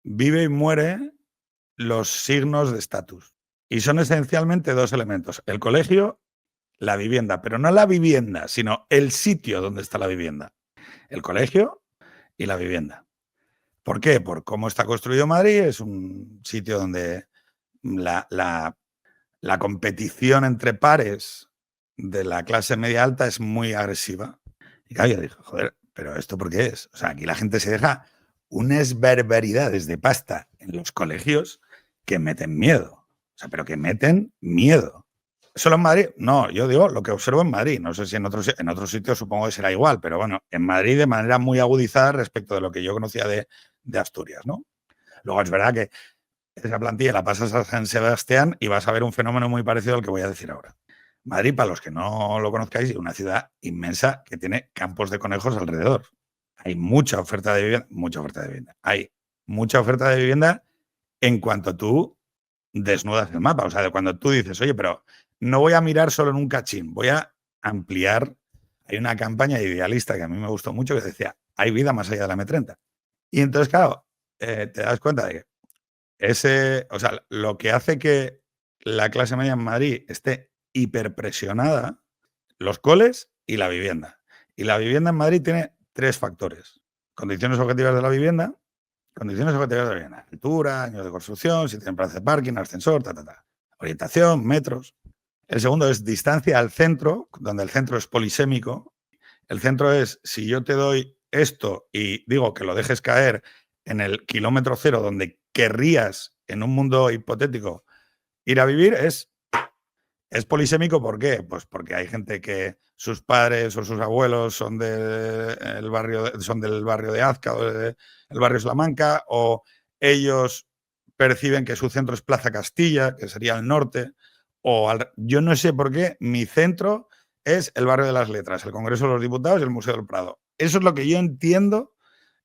vive y muere los signos de estatus. Y son esencialmente dos elementos: el colegio, la vivienda, pero no la vivienda, sino el sitio donde está la vivienda. El colegio y la vivienda. ¿Por qué? Por cómo está construido Madrid. Es un sitio donde la competición entre pares de la clase media alta es muy agresiva. Y claro, yo dije, joder, ¿pero esto por qué es? O sea, aquí la gente se deja unas barbaridades de pasta en los colegios que meten miedo. O sea, pero que meten miedo. ¿Solo en Madrid? No, yo digo lo que observo en Madrid. No sé si en otros sitios supongo que será igual, pero bueno, en Madrid de manera muy agudizada respecto de lo que yo conocía de Asturias, ¿no? Luego es verdad que esa plantilla la pasas a San Sebastián y vas a ver un fenómeno muy parecido al que voy a decir ahora. Madrid, para los que no lo conozcáis, es una ciudad inmensa que tiene campos de conejos alrededor. Hay mucha oferta de vivienda, Hay mucha oferta de vivienda en cuanto tú desnudas el mapa. O sea, de cuando tú dices, oye, pero no voy a mirar solo en un cachín, voy a ampliar. Hay una campaña idealista que a mí me gustó mucho que decía, hay vida más allá de la M30. Y entonces, claro, te das cuenta de que lo que hace que la clase media en Madrid esté hiperpresionada, los coles y la vivienda. Y la vivienda en Madrid tiene 3 factores: condiciones objetivas de la vivienda, altura, años de construcción, si tienen plaza de parking, ascensor, orientación, metros. El segundo es distancia al centro, donde el centro es polisémico. El centro es, si yo te doy esto y digo que lo dejes caer en el kilómetro cero donde querrías, en un mundo hipotético, ir a vivir, es polisémico. ¿Por qué? Pues porque hay gente que sus padres o sus abuelos son del barrio de Azca o del barrio Salamanca, o ellos perciben que su centro es Plaza Castilla, que sería el norte, yo no sé por qué mi centro es el barrio de las Letras, el Congreso de los Diputados y el Museo del Prado. Eso es lo que yo entiendo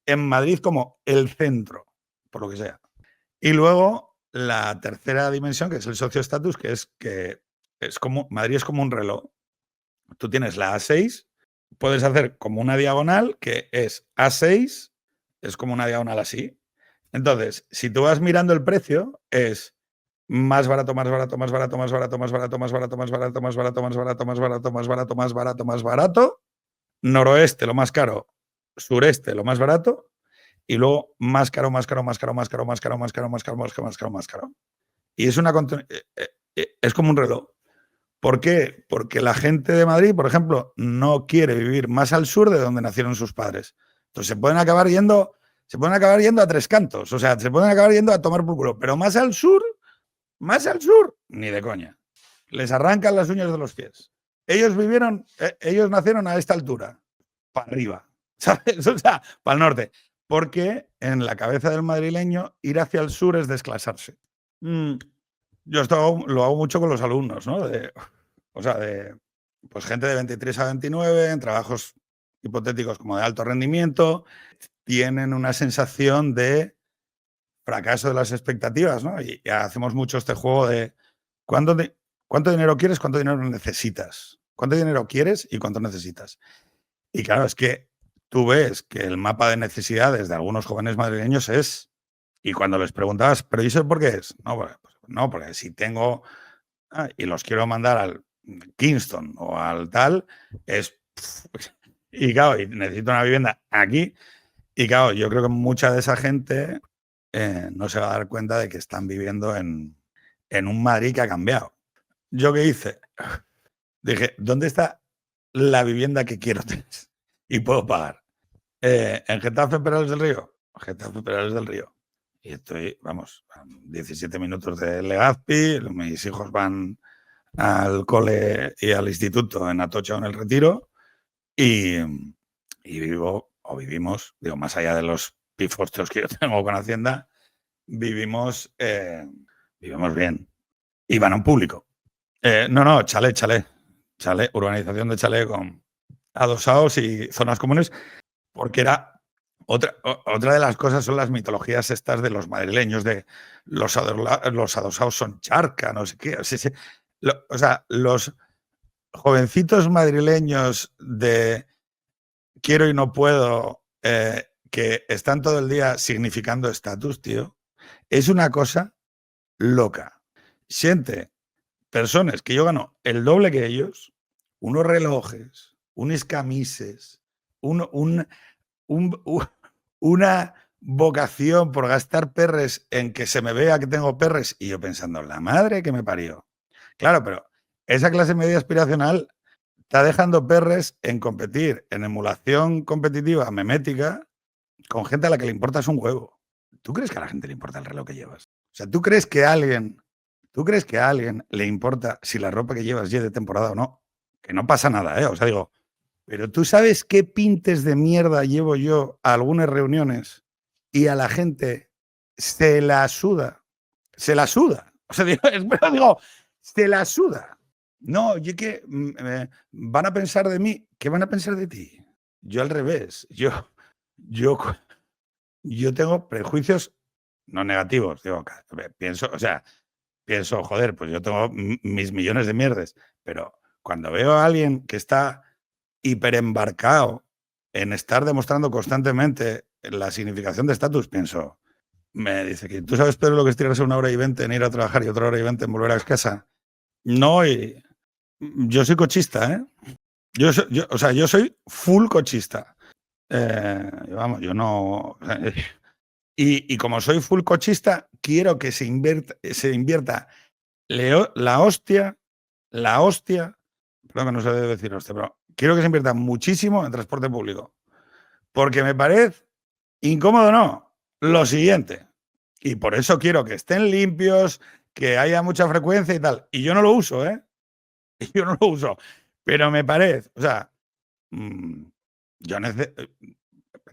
en Madrid como el centro, por lo que sea. Y luego la tercera dimensión, que es el socioestatus, que es como Madrid es como un reloj. Tú tienes la A6, puedes hacer como una diagonal, que es A6, es como una diagonal así. Entonces, si tú vas mirando el precio, es más barato, más barato, más barato, más barato, más barato, más barato, más barato, más barato, más barato, más barato, más barato, más barato, más barato, noroeste lo más caro, sureste lo más barato, y luego más caro, más caro, más caro, más caro, más caro, más caro, más caro, más caro, más caro, más caro. Y es como un reloj. ¿Por qué? Porque la gente de Madrid, por ejemplo, no quiere vivir más al sur de donde nacieron sus padres. Entonces se pueden acabar yendo a Tres Cantos, o sea, se pueden acabar yendo a tomar por culo, pero más al sur, ni de coña. Les arrancan las uñas de los pies. Ellos nacieron a esta altura, para arriba, ¿sabes? O sea, para el norte. Porque en la cabeza del madrileño ir hacia el sur es desclasarse. Yo lo hago mucho con los alumnos, ¿no? Pues gente de 23 a 29, en trabajos hipotéticos como de alto rendimiento, tienen una sensación de fracaso de las expectativas, ¿no? Y hacemos mucho este juego de ¿cuánto dinero quieres, cuánto dinero necesitas? ¿Cuánto dinero quieres y cuánto necesitas? Y claro, es que tú ves que el mapa de necesidades de algunos jóvenes madrileños es, y cuando les preguntabas, ¿pero y eso por qué es? No, porque si tengo y los quiero mandar al Kingston o al tal, y claro, y necesito una vivienda aquí, y claro, yo creo que mucha de esa gente no se va a dar cuenta de que están viviendo en un Madrid que ha cambiado. ¿Yo qué hice? Dije, ¿dónde está la vivienda que quiero tener y puedo pagar? ¿En Getafe, Perales del Río? Getafe, Perales del Río. Y estoy, a 17 minutos de Legazpi, mis hijos van al cole y al instituto en Atocha o en El Retiro, y vivimos, digo, más allá de los pifostros que yo tengo con Hacienda, vivimos bien. Y van a un público. No, chalet, urbanización de chalet con adosados y zonas comunes, porque era otra de las cosas, son las mitologías estas de los madrileños, de los adosados son charca, no sé qué. O sea, los jovencitos madrileños de quiero y no puedo, que están todo el día significando estatus, tío, es una cosa loca. Siente personas que yo gano el doble que ellos, unos relojes, unas camises, una vocación por gastar perres en que se me vea que tengo perres, y yo pensando, la madre que me parió. Claro, pero esa clase media aspiracional está dejando perres en competir, en emulación competitiva memética, con gente a la que le importas un huevo. ¿Tú crees que a la gente le importa el reloj que llevas? O sea, ¿tú crees que a alguien le importa si la ropa que llevas es de temporada o no? Que no pasa nada, ¿eh? O sea, digo, pero tú sabes qué pintes de mierda llevo yo a algunas reuniones y a la gente se la suda. Se la suda. O sea, digo, se la suda. No, yo que van a pensar de mí. ¿Qué van a pensar de ti? Yo al revés. Yo tengo prejuicios no negativos. Digo, pienso, joder, pues yo tengo mis millones de mierdas. Pero cuando veo a alguien que está hiperembarcado en estar demostrando constantemente la significación de estatus, pienso, me dice que tú sabes, Pedro, lo que es tirarse 1 hora y 20 en ir a trabajar y 1 hora y 20 en volver a casa. No, y yo soy cochista, ¿eh? Yo soy full cochista. Vamos, yo no... Y como soy full cochista, quiero que se invierta la hostia, perdón que no se debe decir hostia, pero quiero que se invierta muchísimo en transporte público. Porque me parece incómodo, no, lo siguiente. Y por eso quiero que estén limpios, que haya mucha frecuencia y tal. Y yo no lo uso, ¿eh? Yo no lo uso. Pero me parece, o sea, yo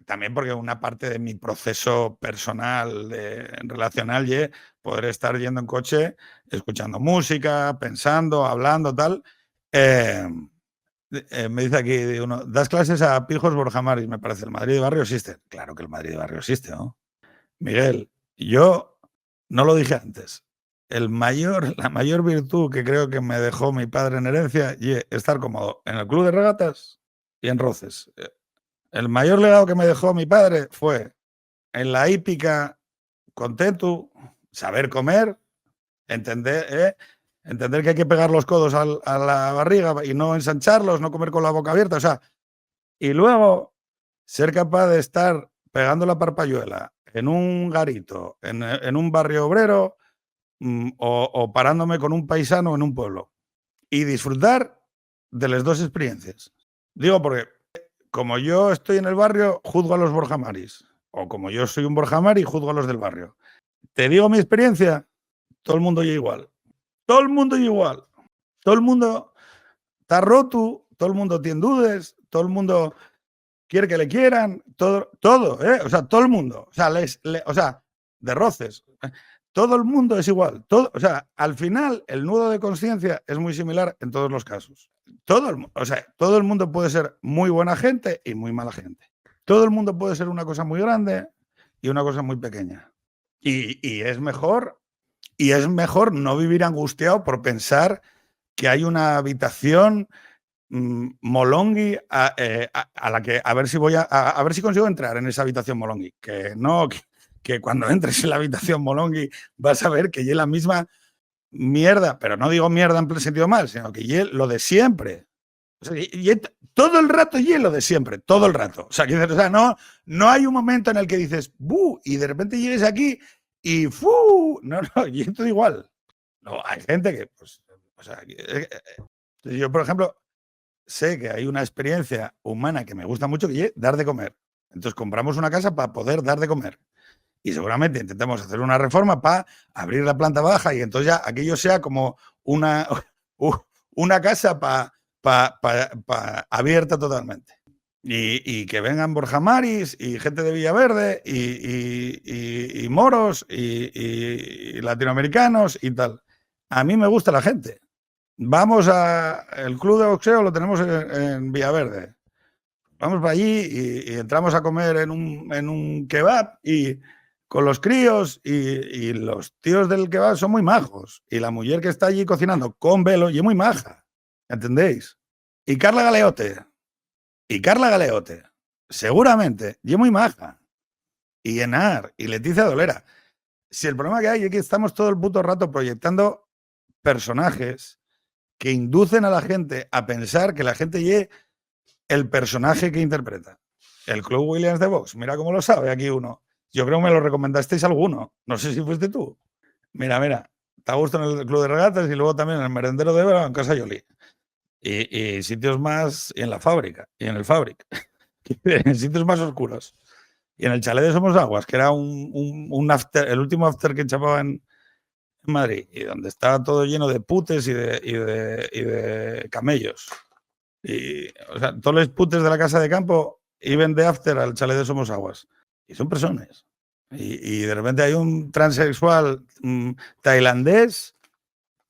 también porque una parte de mi proceso personal, relacional, poder estar yendo en coche, escuchando música, pensando, hablando, tal. Me dice aquí uno, das clases a pijos Borja Maris, me parece, ¿el Madrid de barrio existe? Claro que el Madrid de barrio existe, ¿no? Miguel, yo no lo dije antes. La mayor virtud que creo que me dejó mi padre en herencia y estar cómodo en el club de regatas y en roces. El mayor legado que me dejó mi padre fue en la hípica contento, saber comer, entender que hay que pegar los codos a la barriga y no ensancharlos, no comer con la boca abierta, o sea, y luego ser capaz de estar pegando la parpayuela en un garito, en un barrio obrero, o parándome con un paisano en un pueblo y disfrutar de las dos experiencias. Digo porque como yo estoy en el barrio, juzgo a los Borja Maris, o como yo soy un Borja Mari, juzgo a los del barrio. Te digo mi experiencia, todo el mundo es igual. Todo el mundo es igual. Todo el mundo está roto, todo el mundo tiene dudas, todo el mundo quiere que le quieran, todo, ¿eh? O sea, todo el mundo. O sea, de roces. Todo el mundo es igual. O sea, al final, el nudo de conciencia es muy similar en todos los casos. Todo el mundo puede ser muy buena gente y muy mala gente. Todo el mundo puede ser una cosa muy grande y una cosa muy pequeña. Y es mejor no vivir angustiado por pensar que hay una habitación molongi a la que a ver si consigo entrar en esa habitación molongi. Que no, que cuando entres en la habitación molongi vas a ver que es la misma mierda, pero no digo mierda en sentido mal, sino que es lo de siempre. O sea, todo el rato es lo de siempre, todo el rato. O sea, no hay un momento en el que dices, ¡buh! Y de repente llegues aquí y ¡fu! No, y todo igual. No, hay gente que, pues, o sea, yo, por ejemplo, sé que hay una experiencia humana que me gusta mucho, que es dar de comer. Entonces compramos una casa para poder dar de comer. Y seguramente intentemos hacer una reforma para abrir la planta baja y entonces ya aquello sea como una casa abierta totalmente. Y que vengan Borja Maris y gente de Villaverde y moros y latinoamericanos y tal. A mí me gusta la gente. Vamos el club de boxeo, lo tenemos en Villaverde. Vamos para allí y entramos a comer en un kebab y con los críos y los tíos del que va son muy majos. Y la mujer que está allí cocinando con velo y es muy maja. ¿Entendéis? Y Carla Galeote, seguramente, y es muy maja. Y Enar, y Leticia Dolera. Si el problema que hay es que estamos todo el puto rato proyectando personajes que inducen a la gente a pensar que la gente lleve el personaje que interpreta. El Club Williams de Vox, mira cómo lo sabe aquí uno. Yo creo que me lo recomendasteis alguno. No sé si fuiste tú. Mira, te gusto en el Club de Regatas y luego también en el Merendero de Évora en Casa Yoli. Y sitios más, y en la fábrica, y en el Fabric. En sitios más oscuros. Y en el chalet de Somos Aguas, que era un after, el último after que chapaba en Madrid, y donde estaba todo lleno de putes y de camellos. Y, o sea, todos los putes de la casa de campo iban de after al chalet de Somos Aguas. Y son personas. Y de repente hay un transexual tailandés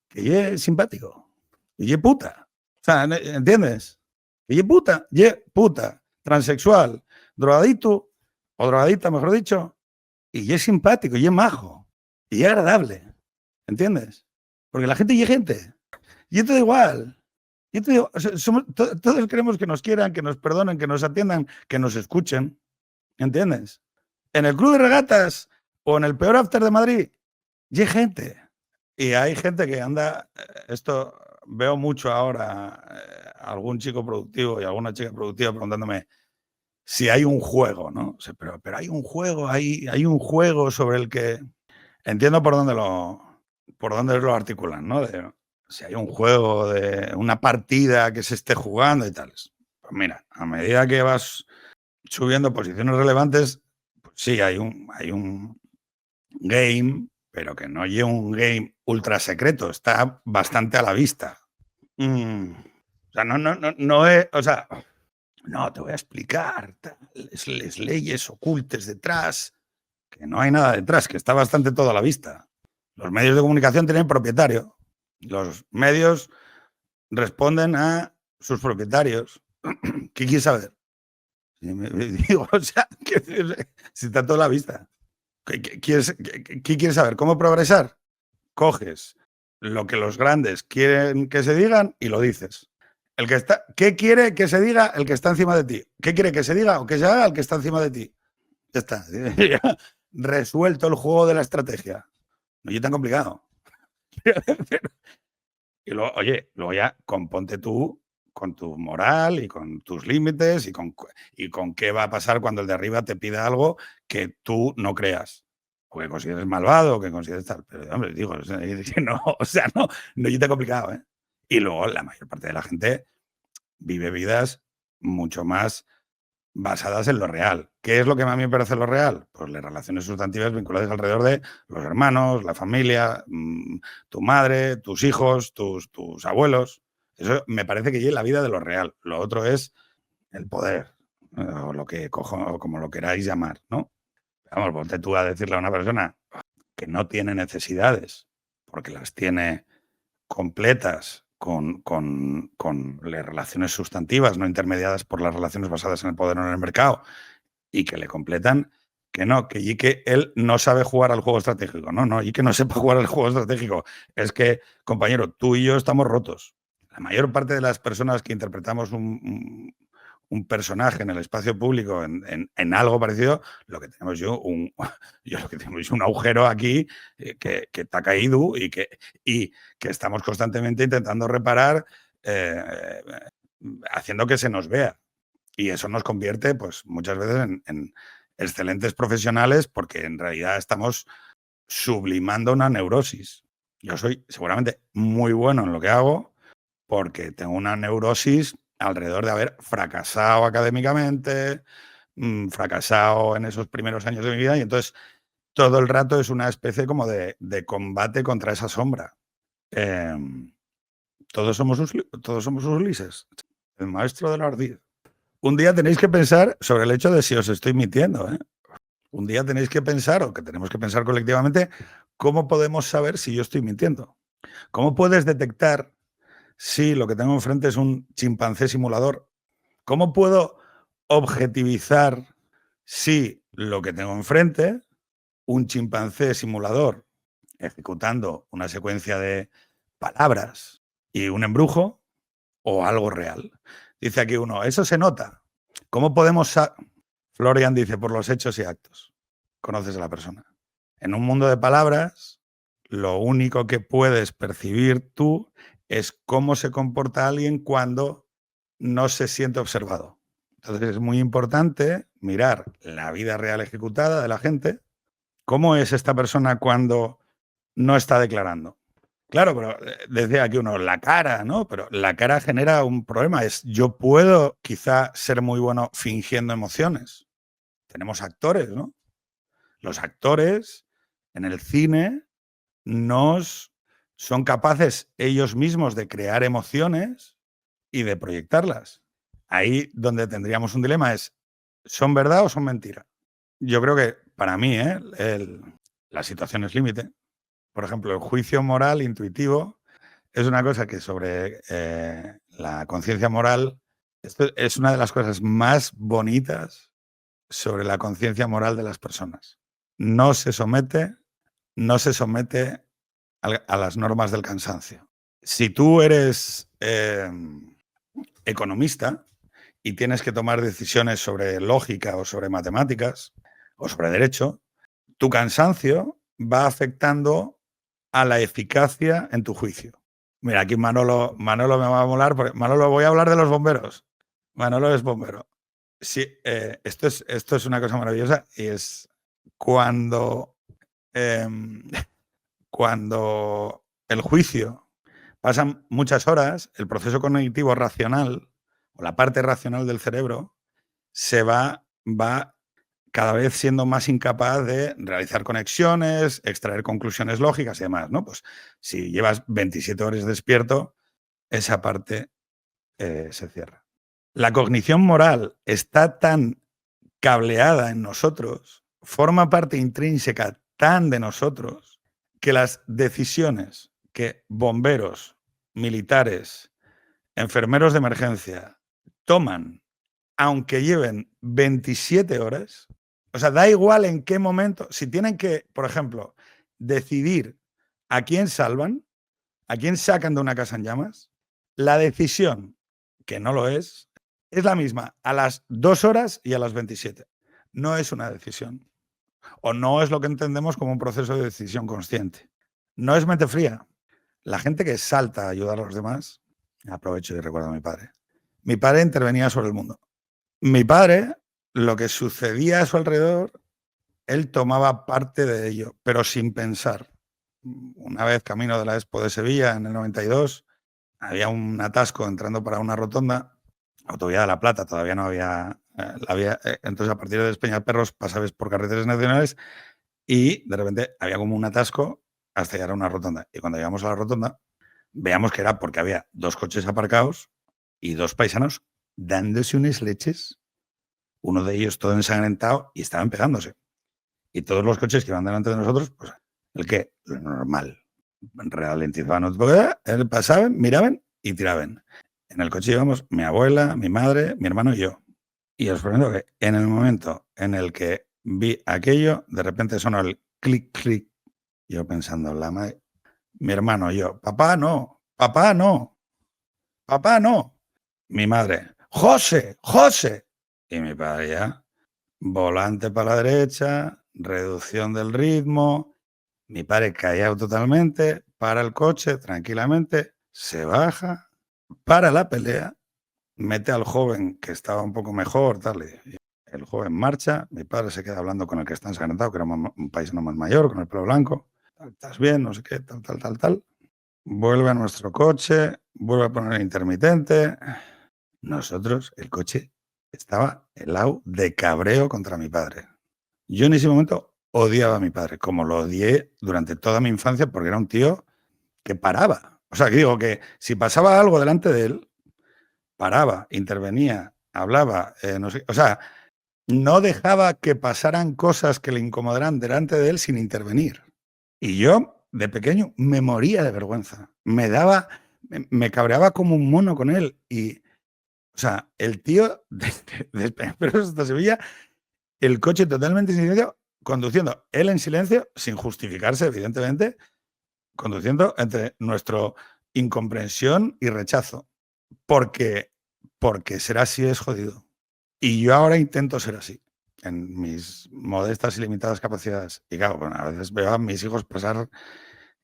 que es simpático. Y es puta. O sea, ¿entiendes? Y es puta. Transexual, drogadito, o drogadita, mejor dicho. Y es simpático, y es majo. Y es agradable. ¿Entiendes? Porque la gente y es gente. Y esto da igual. Y esto da igual. O sea, todos queremos que nos quieran, que nos perdonen, que nos atiendan, que nos escuchen. ¿Entiendes? En el Club de Regatas o en el peor after de Madrid, y hay gente. Y hay gente que anda. Esto veo mucho ahora. Algún chico productivo y alguna chica productiva preguntándome si hay un juego, ¿no? O sea, pero hay un juego, hay un juego sobre el que. Entiendo por dónde lo articulan, ¿no? De, si hay un juego de una partida que se esté jugando y tales. Pues mira, a medida que vas subiendo posiciones relevantes, pues sí, hay un game, pero que no lleva un game ultra secreto, está bastante a la vista. O sea, no es, o sea, no, te voy a explicar, les leyes ocultas detrás, que no hay nada detrás, que está bastante todo a la vista. Los medios de comunicación tienen propietario. Los medios responden a sus propietarios. ¿Qué quieres saber? Digo, o sea, si está todo a la vista. ¿Qué quieres saber? ¿Cómo progresar? Coges lo que los grandes quieren que se digan y lo dices. ¿Qué quiere que se diga el que está encima de ti? ¿Qué quiere que se diga o que se haga el que está encima de ti? Ya está. Resuelto el juego de la estrategia. No es tan complicado. Y luego, oye, luego ya componte tú con tu moral y con tus límites y con qué va a pasar cuando el de arriba te pida algo que tú no creas. O que consideres malvado, o que consideres tal. Pero, hombre, digo, no, o sea, no es tan complicado, ¿eh? Y luego la mayor parte de la gente vive vidas mucho más basadas en lo real. ¿Qué es lo que a mí me parece lo real? Pues las relaciones sustantivas vinculadas alrededor de los hermanos, la familia, tu madre, tus hijos, tus abuelos. Eso me parece que es la vida de lo real. Lo otro es el poder, o lo que o como lo queráis llamar, ¿no? Vamos, ponte tú a decirle a una persona que no tiene necesidades, porque las tiene completas con las relaciones sustantivas, no intermediadas por las relaciones basadas en el poder o en el mercado, y que le completan que no, que él no sabe jugar al juego estratégico. No, y que no sepa jugar al juego estratégico. Es que, compañero, tú y yo estamos rotos. La mayor parte de las personas que interpretamos un personaje en el espacio público en algo parecido, lo que tenemos lo que tenemos es un agujero aquí que te ha caído y que estamos constantemente intentando reparar, haciendo que se nos vea. Y eso nos convierte, pues, muchas veces en excelentes profesionales porque en realidad estamos sublimando una neurosis. Yo soy seguramente muy bueno en lo que hago porque tengo una neurosis alrededor de haber fracasado académicamente, fracasado en esos primeros años de mi vida, y entonces todo el rato es una especie como de combate contra esa sombra. Todos somos Ulises, el maestro de la ardid. Un día tenéis que pensar sobre el hecho de si os estoy mintiendo, ¿eh? Un día tenéis que pensar, o que tenemos que pensar colectivamente, cómo podemos saber si yo estoy mintiendo. ¿Cómo puedes detectar si lo que tengo enfrente es un chimpancé simulador? ¿Cómo puedo objetivizar si lo que tengo enfrente un chimpancé simulador ejecutando una secuencia de palabras y un embrujo o algo real. Dice aquí uno, eso se nota. ¿Cómo podemos...? Florian dice, por los hechos y actos. Conoces a la persona. En un mundo de palabras, lo único que puedes percibir tú es cómo se comporta alguien cuando no se siente observado. Entonces es muy importante mirar la vida real ejecutada de la gente. ¿Cómo es esta persona cuando no está declarando? Claro, pero decía aquí uno, la cara, ¿no? Pero la cara genera un problema. Yo puedo quizá ser muy bueno fingiendo emociones. Tenemos actores, ¿no? Los actores en el cine son capaces ellos mismos de crear emociones y de proyectarlas. Ahí donde tendríamos un dilema es, ¿son verdad o son mentira? Yo creo que para mí la situación es límite. Por ejemplo, el juicio moral intuitivo es una cosa que sobre la conciencia moral, esto es una de las cosas más bonitas sobre la conciencia moral de las personas. No se somete a las normas del cansancio. Si tú eres economista y tienes que tomar decisiones sobre lógica o sobre matemáticas o sobre derecho, tu cansancio va afectando a la eficacia en tu juicio. Mira, aquí Manolo me va a molar, porque Manolo, voy a hablar de los bomberos. Manolo es bombero. Sí, esto es una cosa maravillosa y es cuando el juicio pasan muchas horas, el proceso cognitivo racional o la parte racional del cerebro se va cada vez siendo más incapaz de realizar conexiones, extraer conclusiones lógicas y demás, ¿no? Pues si llevas 27 horas despierto, esa parte se cierra. La cognición moral está tan cableada en nosotros, forma parte intrínseca tan de nosotros, que las decisiones que bomberos, militares, enfermeros de emergencia toman, aunque lleven 27 horas, o sea, da igual en qué momento, si tienen que, por ejemplo, decidir a quién salvan, a quién sacan de una casa en llamas, la decisión, que no lo es la misma a las 2 horas y a las 27. No es una decisión. O no es lo que entendemos como un proceso de decisión consciente. No es mente fría. La gente que salta a ayudar a los demás, aprovecho y recuerdo a mi padre. Mi padre intervenía sobre el mundo. Mi padre, lo que sucedía a su alrededor, él tomaba parte de ello, pero sin pensar. Una vez camino de la Expo de Sevilla en el 92, había un atasco entrando para una rotonda, Autovía de la Plata, todavía no había... entonces, a partir de Despeñaperros pasabas por carreteras nacionales y de repente había como un atasco hasta llegar a una rotonda. Y cuando llegamos a la rotonda, veamos que era porque había 2 coches aparcados y 2 paisanos dándose unas leches, uno de ellos todo ensangrentado y estaban pegándose. Y todos los coches que iban delante de nosotros, pues, lo normal. Ralentizaban, pasaban, miraban y tiraban. En el coche íbamos mi abuela, mi madre, mi hermano y yo. Y os prometo que en el momento en el que vi aquello, de repente sonó el clic, clic. Yo pensando, la madre, mi hermano y yo, papá, no, papá, no, papá, no. Mi madre, José, José. Y mi padre ya, volante para la derecha, reducción del ritmo. Mi padre callado totalmente, para el coche tranquilamente, se baja, para la pelea, mete al joven que estaba un poco mejor, tal, y el joven marcha, mi padre se queda hablando con el que está ensangrentado, que era un paisano más mayor, con el pelo blanco, ¿estás bien? No sé qué, tal. Vuelve a nuestro coche, vuelve a poner el intermitente. Nosotros, el coche estaba helado de cabreo contra mi padre. Yo en ese momento odiaba a mi padre, como lo odié durante toda mi infancia, porque era un tío que paraba. O sea, que digo que si pasaba algo delante de él, paraba, intervenía, hablaba, no sé, o sea, no dejaba que pasaran cosas que le incomodaran delante de él sin intervenir. Y yo, de pequeño, me moría de vergüenza. Me cabreaba como un mono con él. Y, o sea, el tío, pero hasta Sevilla, el coche totalmente silenciado, conduciendo él en silencio, sin justificarse, evidentemente, conduciendo entre nuestra incomprensión y rechazo. Porque ser así es jodido. Y yo ahora intento ser así, en mis modestas y limitadas capacidades. Y claro, bueno, a veces veo a mis hijos pasar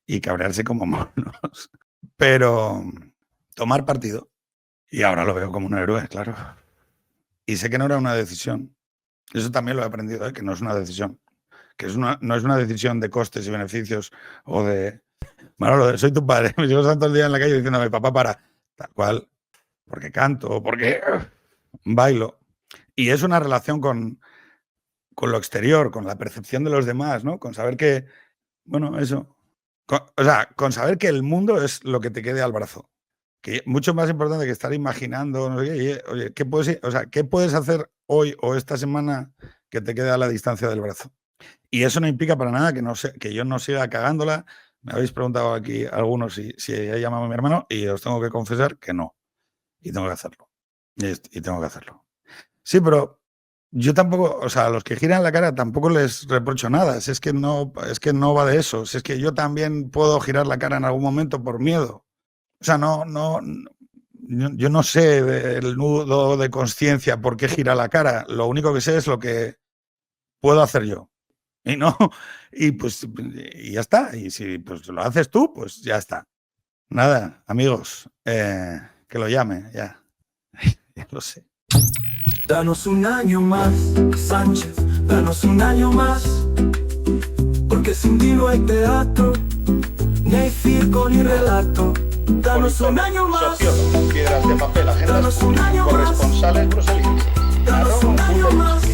y cabrearse como monos. Pero tomar partido. Y ahora lo veo como un héroe, claro. Y sé que no era una decisión. Eso también lo he aprendido, que no es una decisión. Que no es una decisión de costes y beneficios o de... Manolo, soy tu padre. Mis hijos están todo el día en la calle diciéndome, papá, para. Tal cual. Porque canto, porque bailo. Y es una relación con lo exterior, con la percepción de los demás, ¿no? Con saber que, bueno, eso. Con saber que el mundo es lo que te quede al brazo. Que mucho más importante que estar imaginando, no sé qué, oye, ¿qué puedes hacer hoy o esta semana que te quede a la distancia del brazo? Y eso no implica para nada que yo no siga cagándola. Me habéis preguntado aquí algunos si he llamado a mi hermano y os tengo que confesar que no. Y tengo que hacerlo. Y tengo que hacerlo. Sí, pero yo tampoco, a los que giran la cara tampoco les reprocho nada. Es que no va de eso. Es que yo también puedo girar la cara en algún momento por miedo. Yo no sé del nudo de conciencia por qué gira la cara. Lo único que sé es lo que puedo hacer yo. Y ya está. Y si pues lo haces tú, pues ya está. Nada, amigos, que lo llame, ya. Ya lo sé. Danos un año más, Sánchez, danos un año más. Porque sin ti no hay teatro, ni hay circo ni relato. Danos un año más. Piedras de papel, agendas Danos un año más. corresponsales bruselienses. Danos un año más.